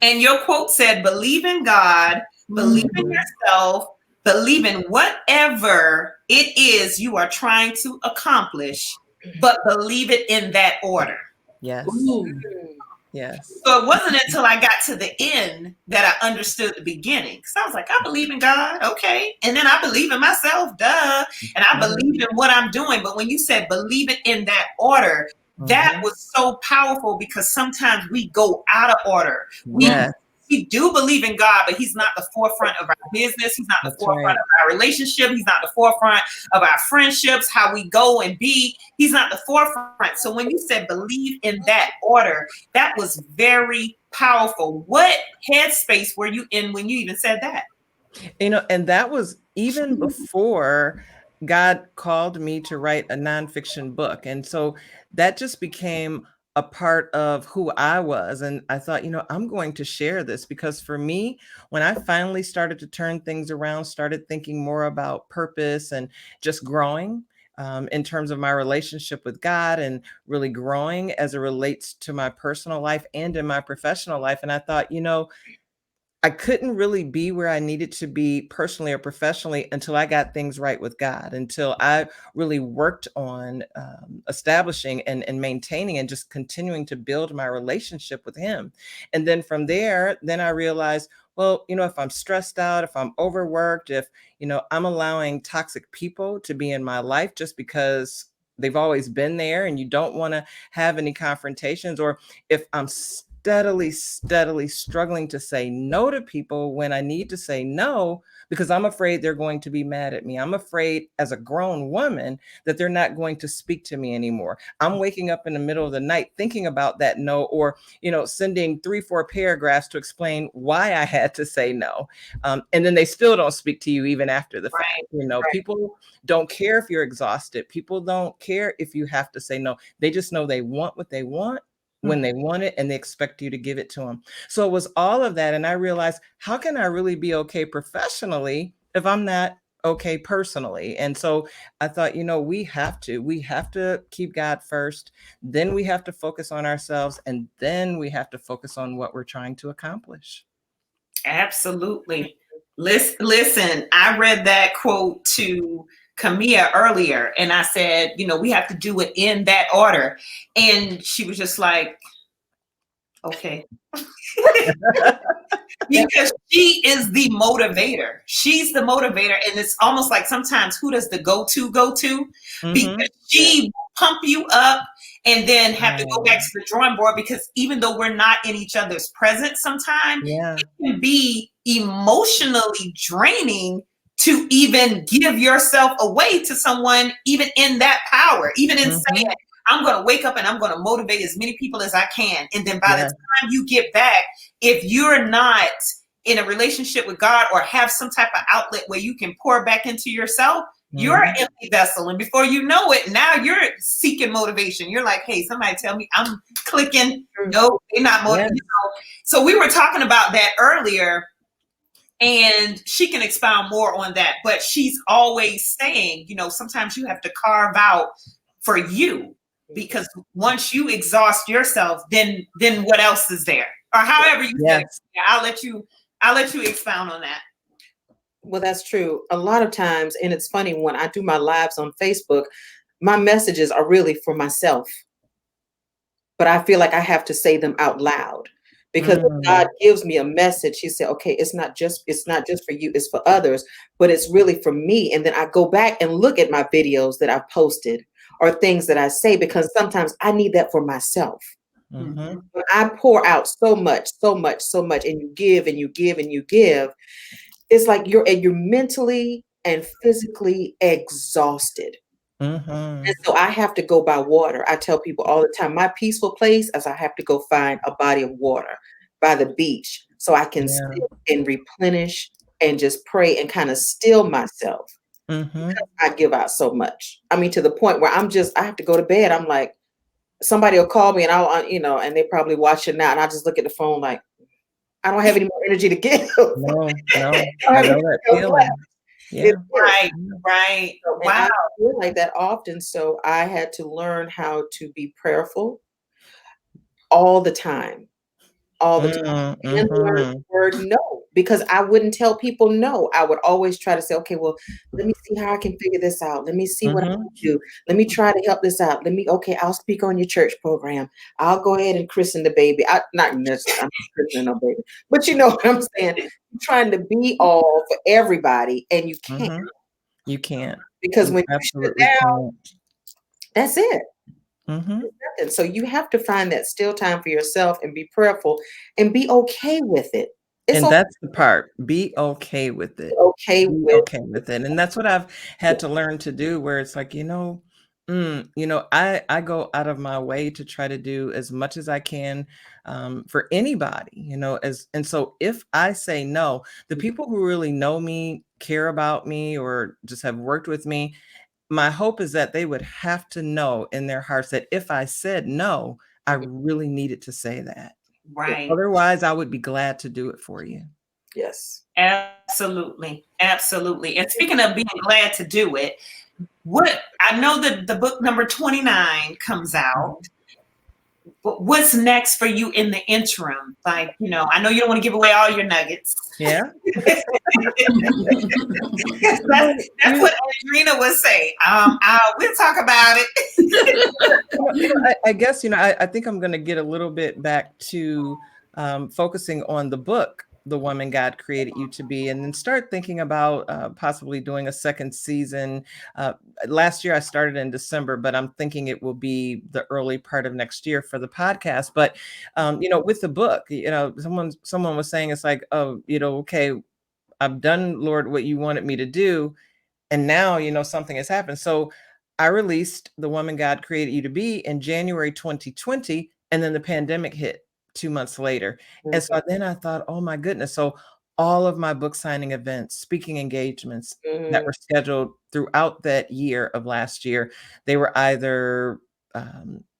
and your quote said, believe in God, believe in yourself, believe in whatever it is you are trying to accomplish, but believe it in that order. Yes. Yes. So it wasn't until I got to the end that I understood the beginning. Because I was like, I believe in God, okay. And then I believe in myself, duh. And I believe in what I'm doing. But when you said believe it in that order, that was so powerful, because sometimes we go out of order. We do believe in God, but he's not the forefront of our business. He's not the forefront of our relationship. He's not the forefront of our friendships, how we go and be. He's not the forefront. So when you said believe in that order, that was very powerful. What headspace were you in when you even said that? You know, and that was even before God called me to write a nonfiction book. And so that just became a part of who I was. And I thought, you know, I'm going to share this, because for me, when I finally started to turn things around, started thinking more about purpose and just growing in terms of my relationship with God, and really growing as it relates to my personal life and in my professional life. And I thought, you know, I couldn't really be where I needed to be personally or professionally until I got things right with God, until I really worked on establishing and maintaining and just continuing to build my relationship with him. And then from there, then I realized, well, you know, if I'm stressed out, if I'm overworked, if, you know, I'm allowing toxic people to be in my life just because they've always been there and you don't want to have any confrontations, or if I'm steadily struggling to say no to people when I need to say no, because I'm afraid they're going to be mad at me. I'm afraid as a grown woman that they're not going to speak to me anymore. I'm waking up in the middle of the night thinking about that no, or, you know, sending 3-4 paragraphs to explain why I had to say no. And then they still don't speak to you even after the fact. You know, people don't care if you're exhausted. People don't care if you have to say no. They just know they want what they want when they want it, and they expect you to give it to them. So it was all of that. And I realized, how can I really be okay professionally if I'm not okay personally? And so I thought, you know, we have to keep God first. Then we have to focus on ourselves. And then we have to focus on what we're trying to accomplish. Absolutely. Listen, I read that quote to Comia earlier, and I said, you know, we have to do it in that order. And she was just like, okay. Because she is the motivator. She's the motivator. And it's almost like sometimes, who does the go-to go to? Because she pump you up and then have to go back to the drawing board, because even though we're not in each other's presence sometimes, it can be emotionally draining to even give yourself away to someone, even in that power, even in saying, I'm going to wake up and I'm going to motivate as many people as I can. And then by the time you get back, if you're not in a relationship with God or have some type of outlet where you can pour back into yourself, you're an empty vessel. And before you know it, now you're seeking motivation. You're like, hey, somebody tell me. I'm clicking. No, they're not motivated. So we were talking about that earlier, and she can expound more on that. But she's always saying, you know, sometimes you have to carve out for you, because once you exhaust yourself, then what else is there? Or however you say it. I'll let you expound on that. Well, that's true. A lot of times, and it's funny, when I do my lives on Facebook, my messages are really for myself. But I feel like I have to say them out loud, because if God gives me a message, he said, okay, it's not just for you, it's for others, but it's really for me. And then I go back and look at my videos that I've posted or things that I say, because sometimes I need that for myself. When I pour out so much, and you give and you give and you give, it's like you're mentally and physically exhausted. And so I have to go by water. I tell people all the time, my peaceful place is I have to go find a body of water by the beach, so I can sit and replenish and just pray and kind of still myself. Because I give out so much. I mean, to the point where I have to go to bed. I'm like, somebody will call me and I'll, you know, and they probably watch it now, and I just look at the phone like, I don't have any more energy to give. No, I know that feeling. Yeah. Right. So, wow. I feel like that often. So I had to learn how to be prayerful all the time. And learn the word no. because I wouldn't tell people no. I would always try to say, okay, well, let me see how I can figure this out. Let me see what I can do. Let me try to help this out. Okay, I'll speak on your church program. I'll go ahead and christen the baby. Not necessarily, I'm not christening no baby, but you know what I'm saying? I'm trying to be all for everybody, and you can't. You can't. Because you when absolutely you sit down, can't. that's it. Mm-hmm. So you have to find that still time for yourself and be prayerful and be okay with it. And that's the part. Be okay with it. Okay Be with okay with it. And that's what I've had to learn to do, where it's like, I go out of my way to try to do as much as I can for anybody, and so if I say no, the people who really know me, care about me, or just have worked with me, my hope is that they would have to know in their hearts that if I said no, I really needed to say that. Right. Otherwise, I would be glad to do it for you. Yes. Absolutely. Absolutely. And speaking of being glad to do it, I know that the book number 29 comes out. But what's next for you in the interim? Like, I know you don't want to give away all your nuggets. Yeah. that's what Andrena would say. We'll talk about it. I guess, I think I'm going to get a little bit back to focusing on the book, The Woman God Created You to Be, and then start thinking about possibly doing a second season. Last year I started in December, but I'm thinking it will be the early part of next year for the podcast. But, with the book, someone was saying, it's like, oh, okay, I've done, Lord, what you wanted me to do. And now, something has happened. So I released The Woman God Created You to Be in January 2020, and then the pandemic hit 2 months later. And so then I thought, oh my goodness. So all of my book signing events, speaking engagements that were scheduled throughout that year of last year, they were either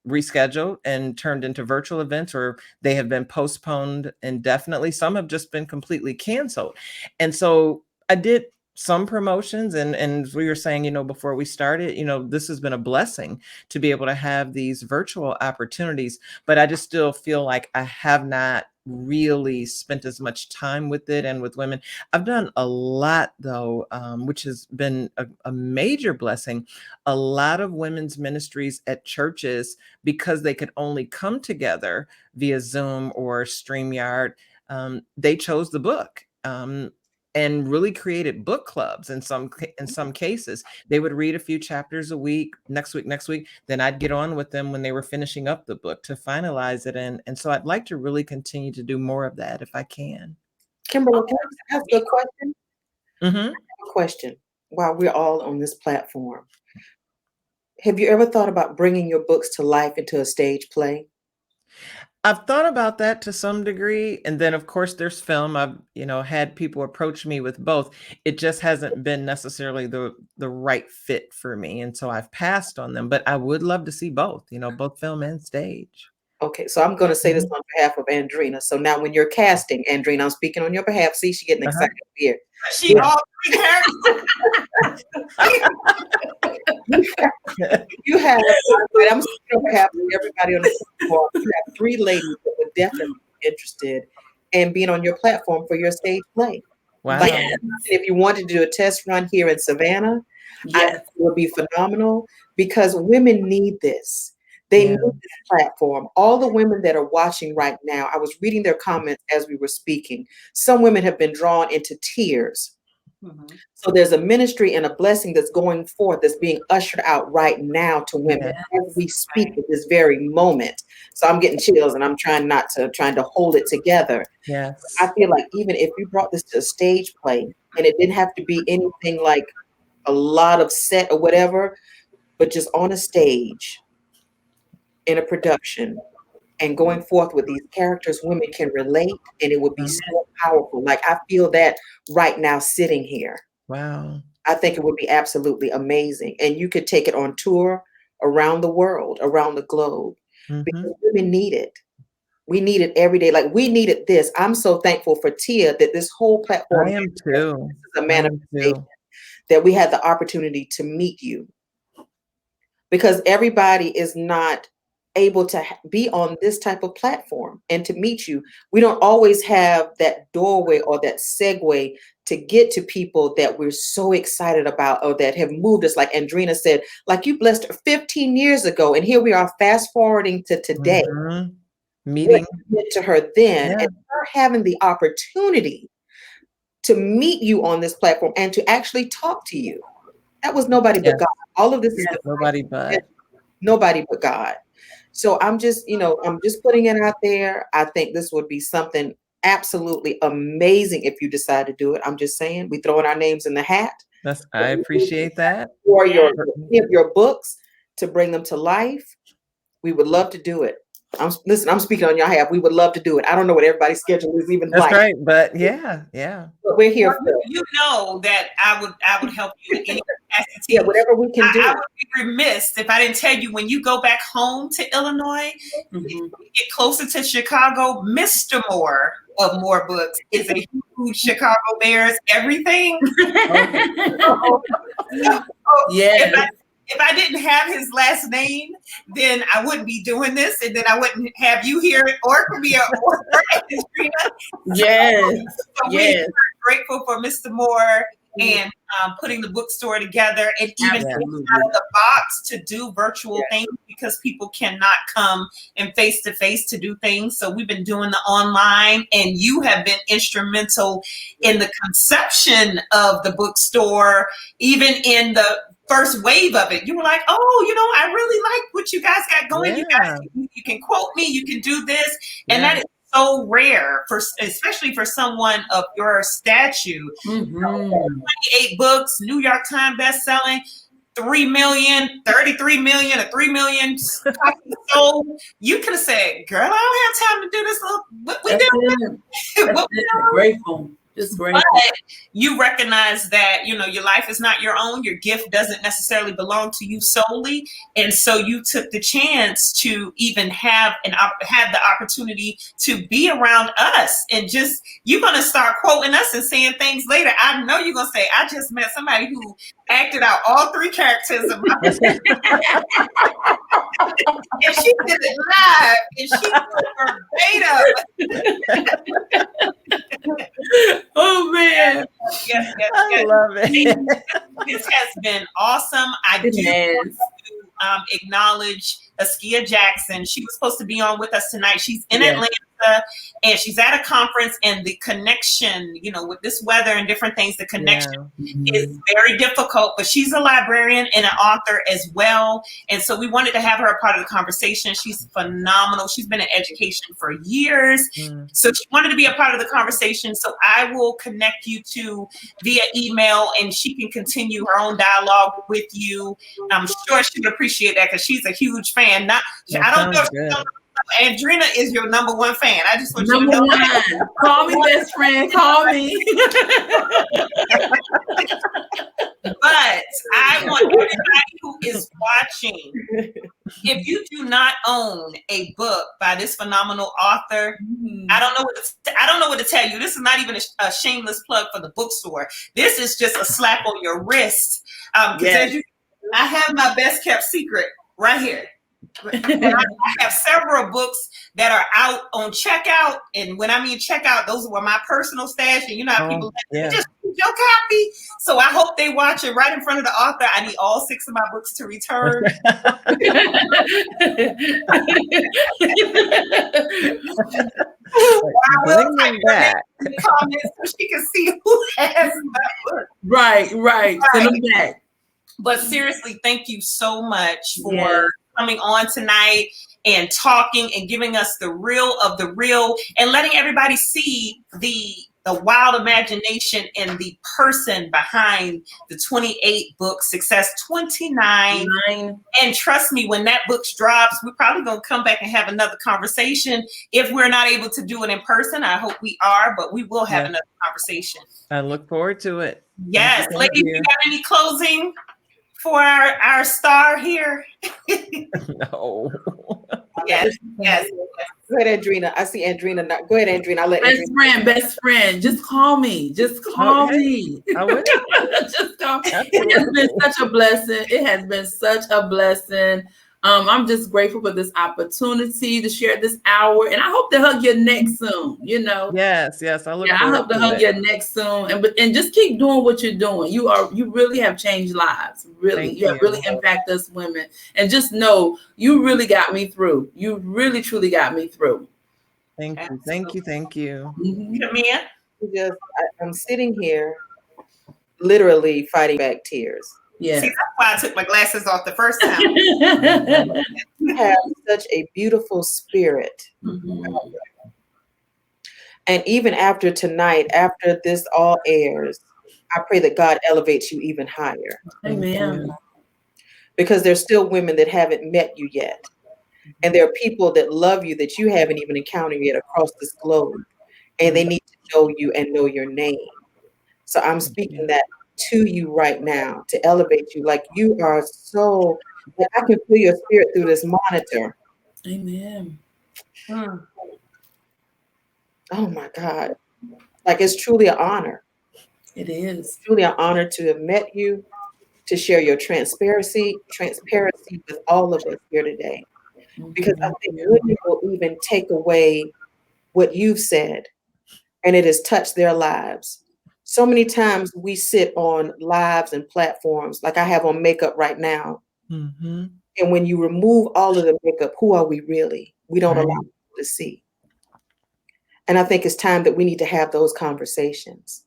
rescheduled and turned into virtual events, or they have been postponed indefinitely. Some have just been completely canceled. And so I did some promotions, and we were saying, before we started, this has been a blessing to be able to have these virtual opportunities, but I just still feel like I have not really spent as much time with it and with women. I've done a lot though, which has been a major blessing. A lot of women's ministries at churches, because they could only come together via Zoom or StreamYard, they chose the book. And really created book clubs in some cases. They would read a few chapters a week, next week. Then I'd get on with them when they were finishing up the book to finalize it. And so I'd like to really continue to do more of that if I can. Kimberla, can I ask you a question? Mm-hmm. I have a question while we're all on this platform. Have you ever thought about bringing your books to life into a stage play? I've thought about that to some degree. And then of course there's film. I've, had people approach me with both. It just hasn't been necessarily the right fit for me. And so I've passed on them, but I would love to see both, both film and stage. Okay, so I'm going to say this on behalf of Andrena. So now when you're casting, Andrena, I'm speaking on your behalf. See, she's getting excited here. She all You have, I'm speaking on behalf of everybody on the platform. You have 3 ladies that would definitely be interested in being on your platform for your stage play. Wow. Like, if you wanted to do a test run here in Savannah, I think it would be phenomenal, because women need this. They need this platform. All the women that are watching right now, I was reading their comments as we were speaking. Some women have been drawn into tears. So there's a ministry and a blessing that's going forth, that's being ushered out right now to women as we speak at this very moment. So I'm getting chills, and I'm trying to hold it together. Yes. I feel like even if you brought this to a stage play, and it didn't have to be anything like a lot of set or whatever, but just on a stage in a production and going forth with these characters women can relate, and it would be so powerful. Like, I feel that right now sitting here. Wow. I think it would be absolutely amazing. And you could take it on tour around the world, around the globe, because women need it. We need it every day. Like, we needed this. I'm so thankful for Teia that this whole platform, I am too. This is a manifestation that we had the opportunity to meet you, because everybody is not able to be on this type of platform and to meet you. We don't always have that doorway or that segue to get to people that we're so excited about or that have moved us. Like Andrena said, like you blessed her 15 years ago, and here we are fast forwarding to today. Meeting to her then, and her having the opportunity to meet you on this platform and to actually talk to you. That was nobody but God. All of this is nobody but God. So I'm just putting it out there. I think this would be something absolutely amazing if you decide to do it. I'm just saying, we throwing our names in the hat. I appreciate that. For your books to bring them to life. We would love to do it. I'm speaking on your behalf. We would love to do it. I don't know what everybody's schedule is even That's like. right, but yeah. But we're here for you know that I would help you in any capacity. Yeah, whatever we can do. I would be remiss if I didn't tell you, when you go back home to Illinois, get closer to Chicago, Mr. Moore of More Books is a huge Chicago Bears everything. If I didn't have his last name, then I wouldn't be doing this, and then I wouldn't have you here or Comia or Andrena. Yes. So we're grateful for Mr. Moore and putting the bookstore together, and even out of the box to do virtual things, because people cannot come and face to face to do things. So we've been doing the online, and you have been instrumental in the conception of the bookstore, even in the first wave of it. You were like, oh, I really like what you guys got going. You guys, you can quote me, you can do this. And that is so rare, especially for someone of your stature. 28 books, New York Times bestselling, 3 million, 33 million, or 3 million sold. You could have said, girl, I don't have time to do this. What we doing? Grateful. Just great. But you recognize that, your life is not your own. Your gift doesn't necessarily belong to you solely. And so you took the chance to even have the opportunity to be around us. And just, you're going to start quoting us and saying things later. I know you're going to say, I just met somebody who acted out all 3 characters of my and she did it live, and she did it verbatim. Oh man. Yes. I love it. This has been awesome. I do want to acknowledge Shantel Jackson. She was supposed to be on with us tonight. She's in Atlanta, and she's at a conference, and the connection, with this weather and different things, the connection is very difficult, but she's a librarian and an author as well. And so we wanted to have her a part of the conversation. She's phenomenal. She's been in education for years. So she wanted to be a part of the conversation. So I will connect you to via email, and she can continue her own dialogue with you. I'm sure she would appreciate that, because she's a huge fan. I don't know if you know, Andrena is your number 1 fan. I just want you to know that. Call me best friend. Call me. But I want everybody who is watching, if you do not own a book by this phenomenal author, I don't know what to tell you. This is not even a shameless plug for the bookstore. This is just a slap on your wrist. Because I have my best kept secret right here. I have several books that are out on checkout, and when I mean checkout, those were my personal stash. And how people just read your copy. So I hope they watch it right in front of the author. I need all 6 of my books to return. I will type them in the comments so she can see who has my book. Right. Send them back. But seriously, thank you so much for coming on tonight and talking and giving us the real of the real, and letting everybody see the wild imagination and the person behind the 28 book success, 29. And trust me, when that book drops, we're probably going to come back and have another conversation. If we're not able to do it in person, I hope we are, but we will have another conversation. I look forward to it. Yes. Ladies, you got any closing for our star here? No. Yes. Go ahead, Andrena. I see Andrena. Go ahead, Andrena. I'll let best friend. Just call me. Me. I will. Just call me. It has been such a blessing. I'm just grateful for this opportunity to share this hour, and I hope to hug your neck soon. Yes, I look I forward hope to to hug it. your neck soon, and just keep doing what you're doing. You really have changed lives. Really, Thank you have really impacted us women, and just know you really got me through. You really truly got me through. Thank you. Comia? I'm sitting here literally fighting back tears. Yeah. See, that's why I took my glasses off the first time. You have such a beautiful spirit. And even after tonight, after this all airs, I pray that God elevates you even higher. Amen. Because there's still women that haven't met you yet. And there are people that love you that you haven't even encountered yet across this globe. And they need to know you and know your name. So I'm speaking that to you right now to elevate you. Like you are so, like I can feel your spirit through this monitor. Amen. Oh my God. Like it's truly an honor. It is. It's truly an honor to have met you, to share your transparency with all of us here today. Because I think women will even take away what you've said, and it has touched their lives. So many times we sit on lives and platforms, like I have on makeup right now. Mm-hmm. And when you remove all of the makeup, who are we really? We don't allow people to see. And I think it's time that we need to have those conversations.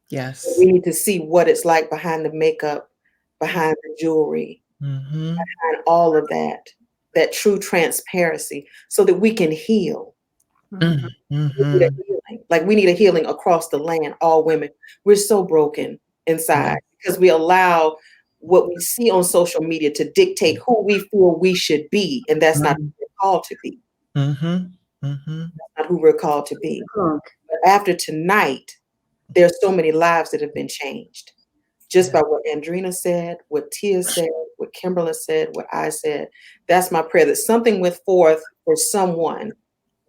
Yes. We need to see what it's like behind the makeup, behind the jewelry, behind all of that true transparency, so that we can heal. Like we need a healing across the land, all women. We're so broken inside because we allow what we see on social media to dictate who we feel we should be. And that's not who we're called to be. That's not who we're called to be. But after tonight, there's so many lives that have been changed. Just by what Andrena said, what Teia said, what Kimberla said, what I said. That's my prayer, that something went forth for someone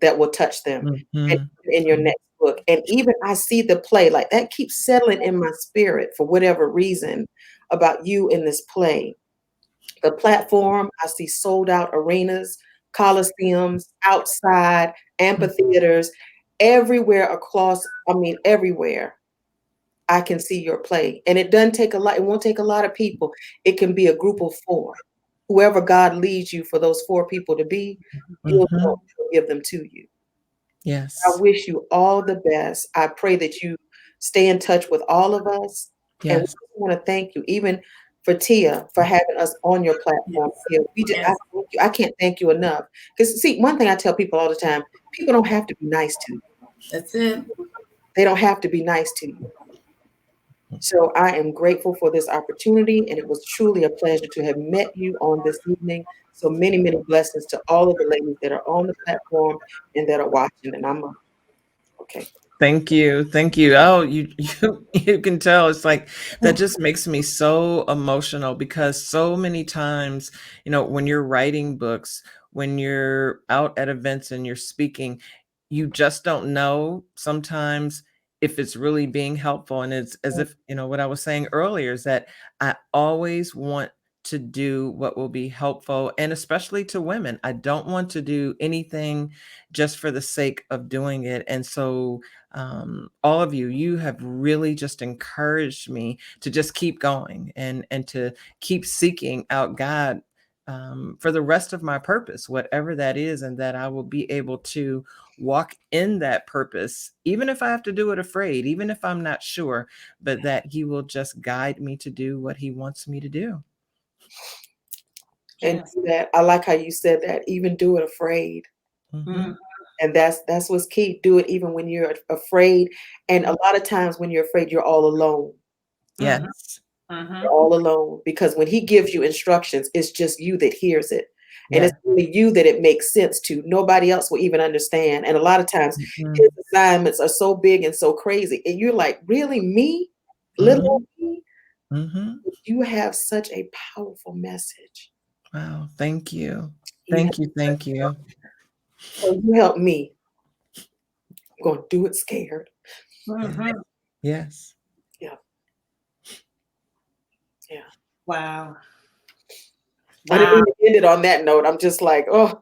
that will touch them in your next book. And even I see the play, like that keeps settling in my spirit for whatever reason about you in this play. The platform, I see sold out arenas, coliseums, outside, amphitheaters, everywhere across, everywhere. I can see your play. And it doesn't take a lot. It won't take a lot of people. It can be a group of 4. Whoever God leads you for those 4 people to be, you'll give them to you. Yes. I wish you all the best. I pray that you stay in touch with all of us. Yes. And we want to thank you, even for Teia, for having us on your platform. I can't thank you enough. Because see, one thing I tell people all the time, people don't have to be nice to you. That's it. They don't have to be nice to you. So I am grateful for this opportunity, and it was truly a pleasure to have met you on this evening. So many, many blessings to all of the ladies that are on the platform and that are watching. And I'm okay. Thank you. Oh, you can tell it's like that just makes me so emotional, because so many times, when you're writing books, when you're out at events and you're speaking, you just don't know sometimes if it's really being helpful. And it's as if, what I was saying earlier is that I always want to do what will be helpful, and especially to women. I don't want to do anything just for the sake of doing it. And so all of you have really just encouraged me to just keep going and to keep seeking out God for the rest of my purpose, whatever that is, and that I will be able to walk in that purpose, even if I have to do it afraid, even if I'm not sure, but that He will just guide me to do what He wants me to do. And that I like how you said that, even do it afraid. And that's what's key. Do it even when you're afraid. And a lot of times when you're afraid, you're all alone. Yes. You're all alone, because when He gives you instructions, it's just you that hears it. And it's only you that it makes sense to. Nobody else will even understand. And a lot of times His assignments are so big and so crazy. And you're like, really, me? Little old me? You have such a powerful message. Wow. Thank you. Thank you. So you help me. I'm going to do it scared. Yes. Yeah. Wow. I didn't even end it on that note. I'm just like, oh.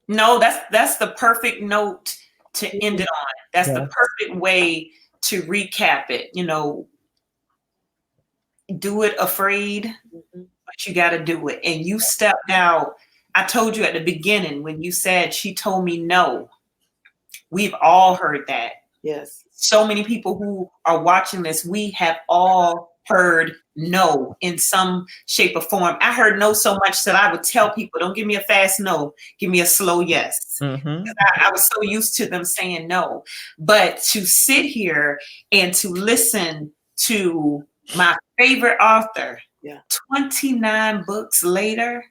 No, that's the perfect note to end it on. That's the perfect way to recap it. You know, do it afraid, but you got to do it. And you stepped out. I told you at the beginning when you said she told me no. We've all heard that. Yes. So many people who are watching this, we have all heard no in some shape or form. I heard no so much that I would tell people, don't give me a fast no, give me a slow yes. I was so used to them saying no. But to sit here and to listen to my favorite author, 29 books later,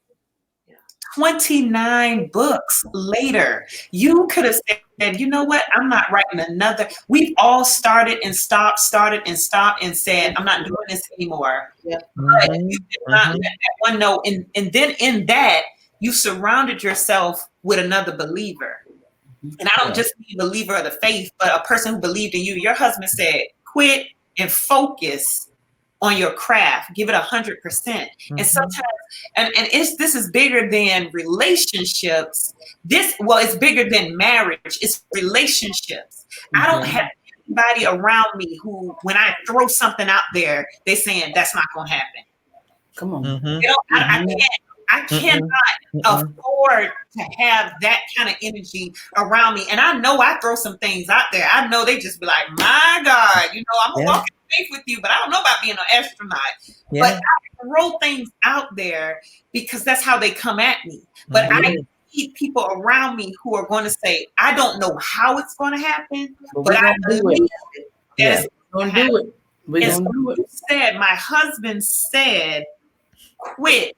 29 books later, you could have said, you know what? I'm not writing another. We've all started and stopped and said, I'm not doing this anymore. But you did not let that one know. And then in that, you surrounded yourself with another believer. And I don't just mean believer of the faith, but a person who believed in you. Your husband said, quit and focus on your craft, give it 100%. And sometimes, and this is bigger than relationships. It's bigger than marriage. It's relationships. I don't have anybody around me who, when I throw something out there, they saying that's not going to happen. Come on. You know, I cannot afford to have that kind of energy around me. And I know I throw some things out there. I know they just be like, my God, you know, I'm going to walk in faith with you, but I don't know about being an astronaut. But I throw things out there because that's how they come at me. But I need people around me who are going to say, I don't know how it's going to happen, but I believe that it's going to do it. We're going to do it. My husband said, quit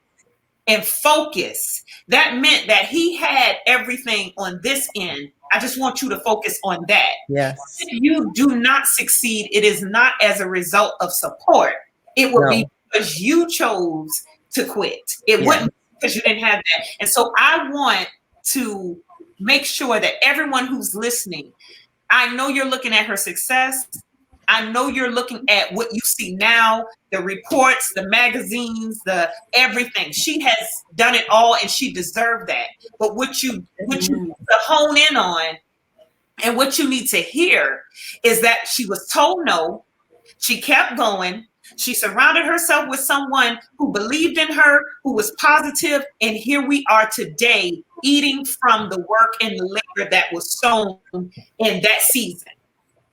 and focus. That meant that he had everything on this end. I just want you to focus on that. Yes. If you do not succeed, it is not as a result of support. It will be because you chose to quit. It wouldn't be because you didn't have that. And so I want to make sure that everyone who's listening, I know you're looking at her success. I know you're looking at what you see now, the reports, the magazines, the everything. She has done it all and she deserved that. But what you need to hone in on and what you need to hear is that she was told no. She kept going. She surrounded herself with someone who believed in her, who was positive, and here we are today eating from the work and the labor that was sown in that season.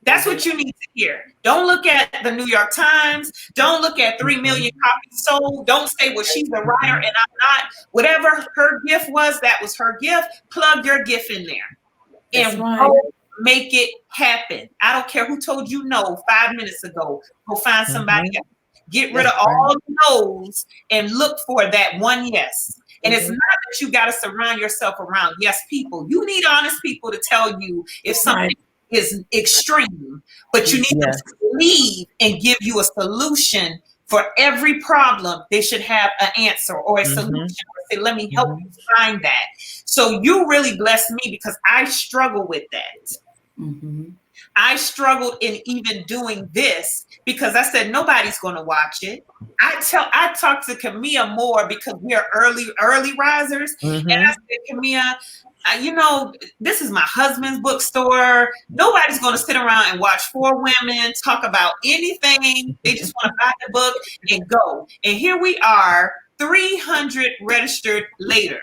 That's what you need to hear. Don't look at the New York Times. Don't look at 3 million copies sold. Don't say, well, she's a writer and I'm not. Whatever her gift was, that was her gift. Plug your gift in there. And go make it happen. I don't care who told you no 5 minutes ago. Go find somebody else. Get rid of all the no's and look for that one yes. And it's not that you got to surround yourself around yes people. You need honest people to tell you if something is extreme, but you need to believe and give you a solution for every problem. They should have an answer or a solution. Or say, let me help you find that. So you really blessed me because I struggle with that. I struggled in even doing this because I said nobody's going to watch it. I talk to Comia more because we are early risers, and I said, Comia, you know, this is my husband's bookstore. Nobody's going to sit around and watch 4 women talk about anything. They just want to buy the book and go. And here we are, 300 registered later.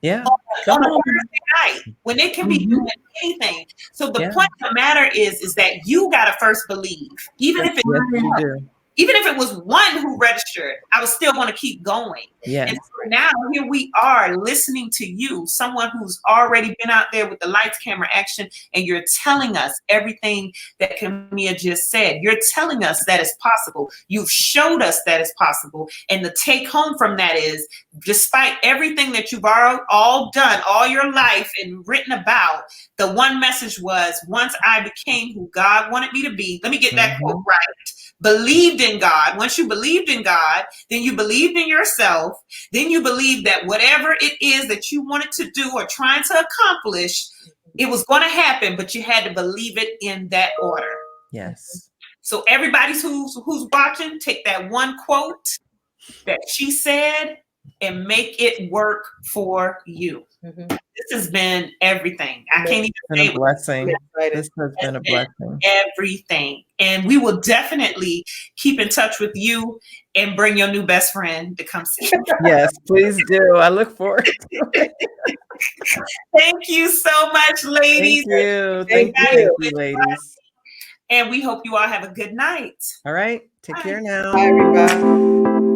Yeah. On a Thursday night when they can be doing anything. So the point of the matter is that you got to first believe, even if it was one who registered, I was still going to keep going. And so now here we are listening to you, someone who's already been out there with the lights, camera, action, and you're telling us everything that Comia just said. You're telling us that it's possible. You've showed us that it's possible. And the take home from that is, despite everything that you've all done all your life and written about, the one message was, once I became who God wanted me to be, let me get that quote right. Believed in God. Once you believed in God, then you believed in yourself. Then you believed that whatever it is that you wanted to do or trying to accomplish, it was going to happen, but you had to believe it in that order. Yes. So everybody who's watching, take that one quote that she said and make it work for you. Mm-hmm. This has been everything. I can't even say a blessing. This has been a blessing. Everything. And we will definitely keep in touch with you and bring your new best friend to come see you. Yes, please do. I look forward to it. Thank you so much, ladies. Thank you, ladies. And we hope you all have a good night. All right. Take care now. Bye, everybody.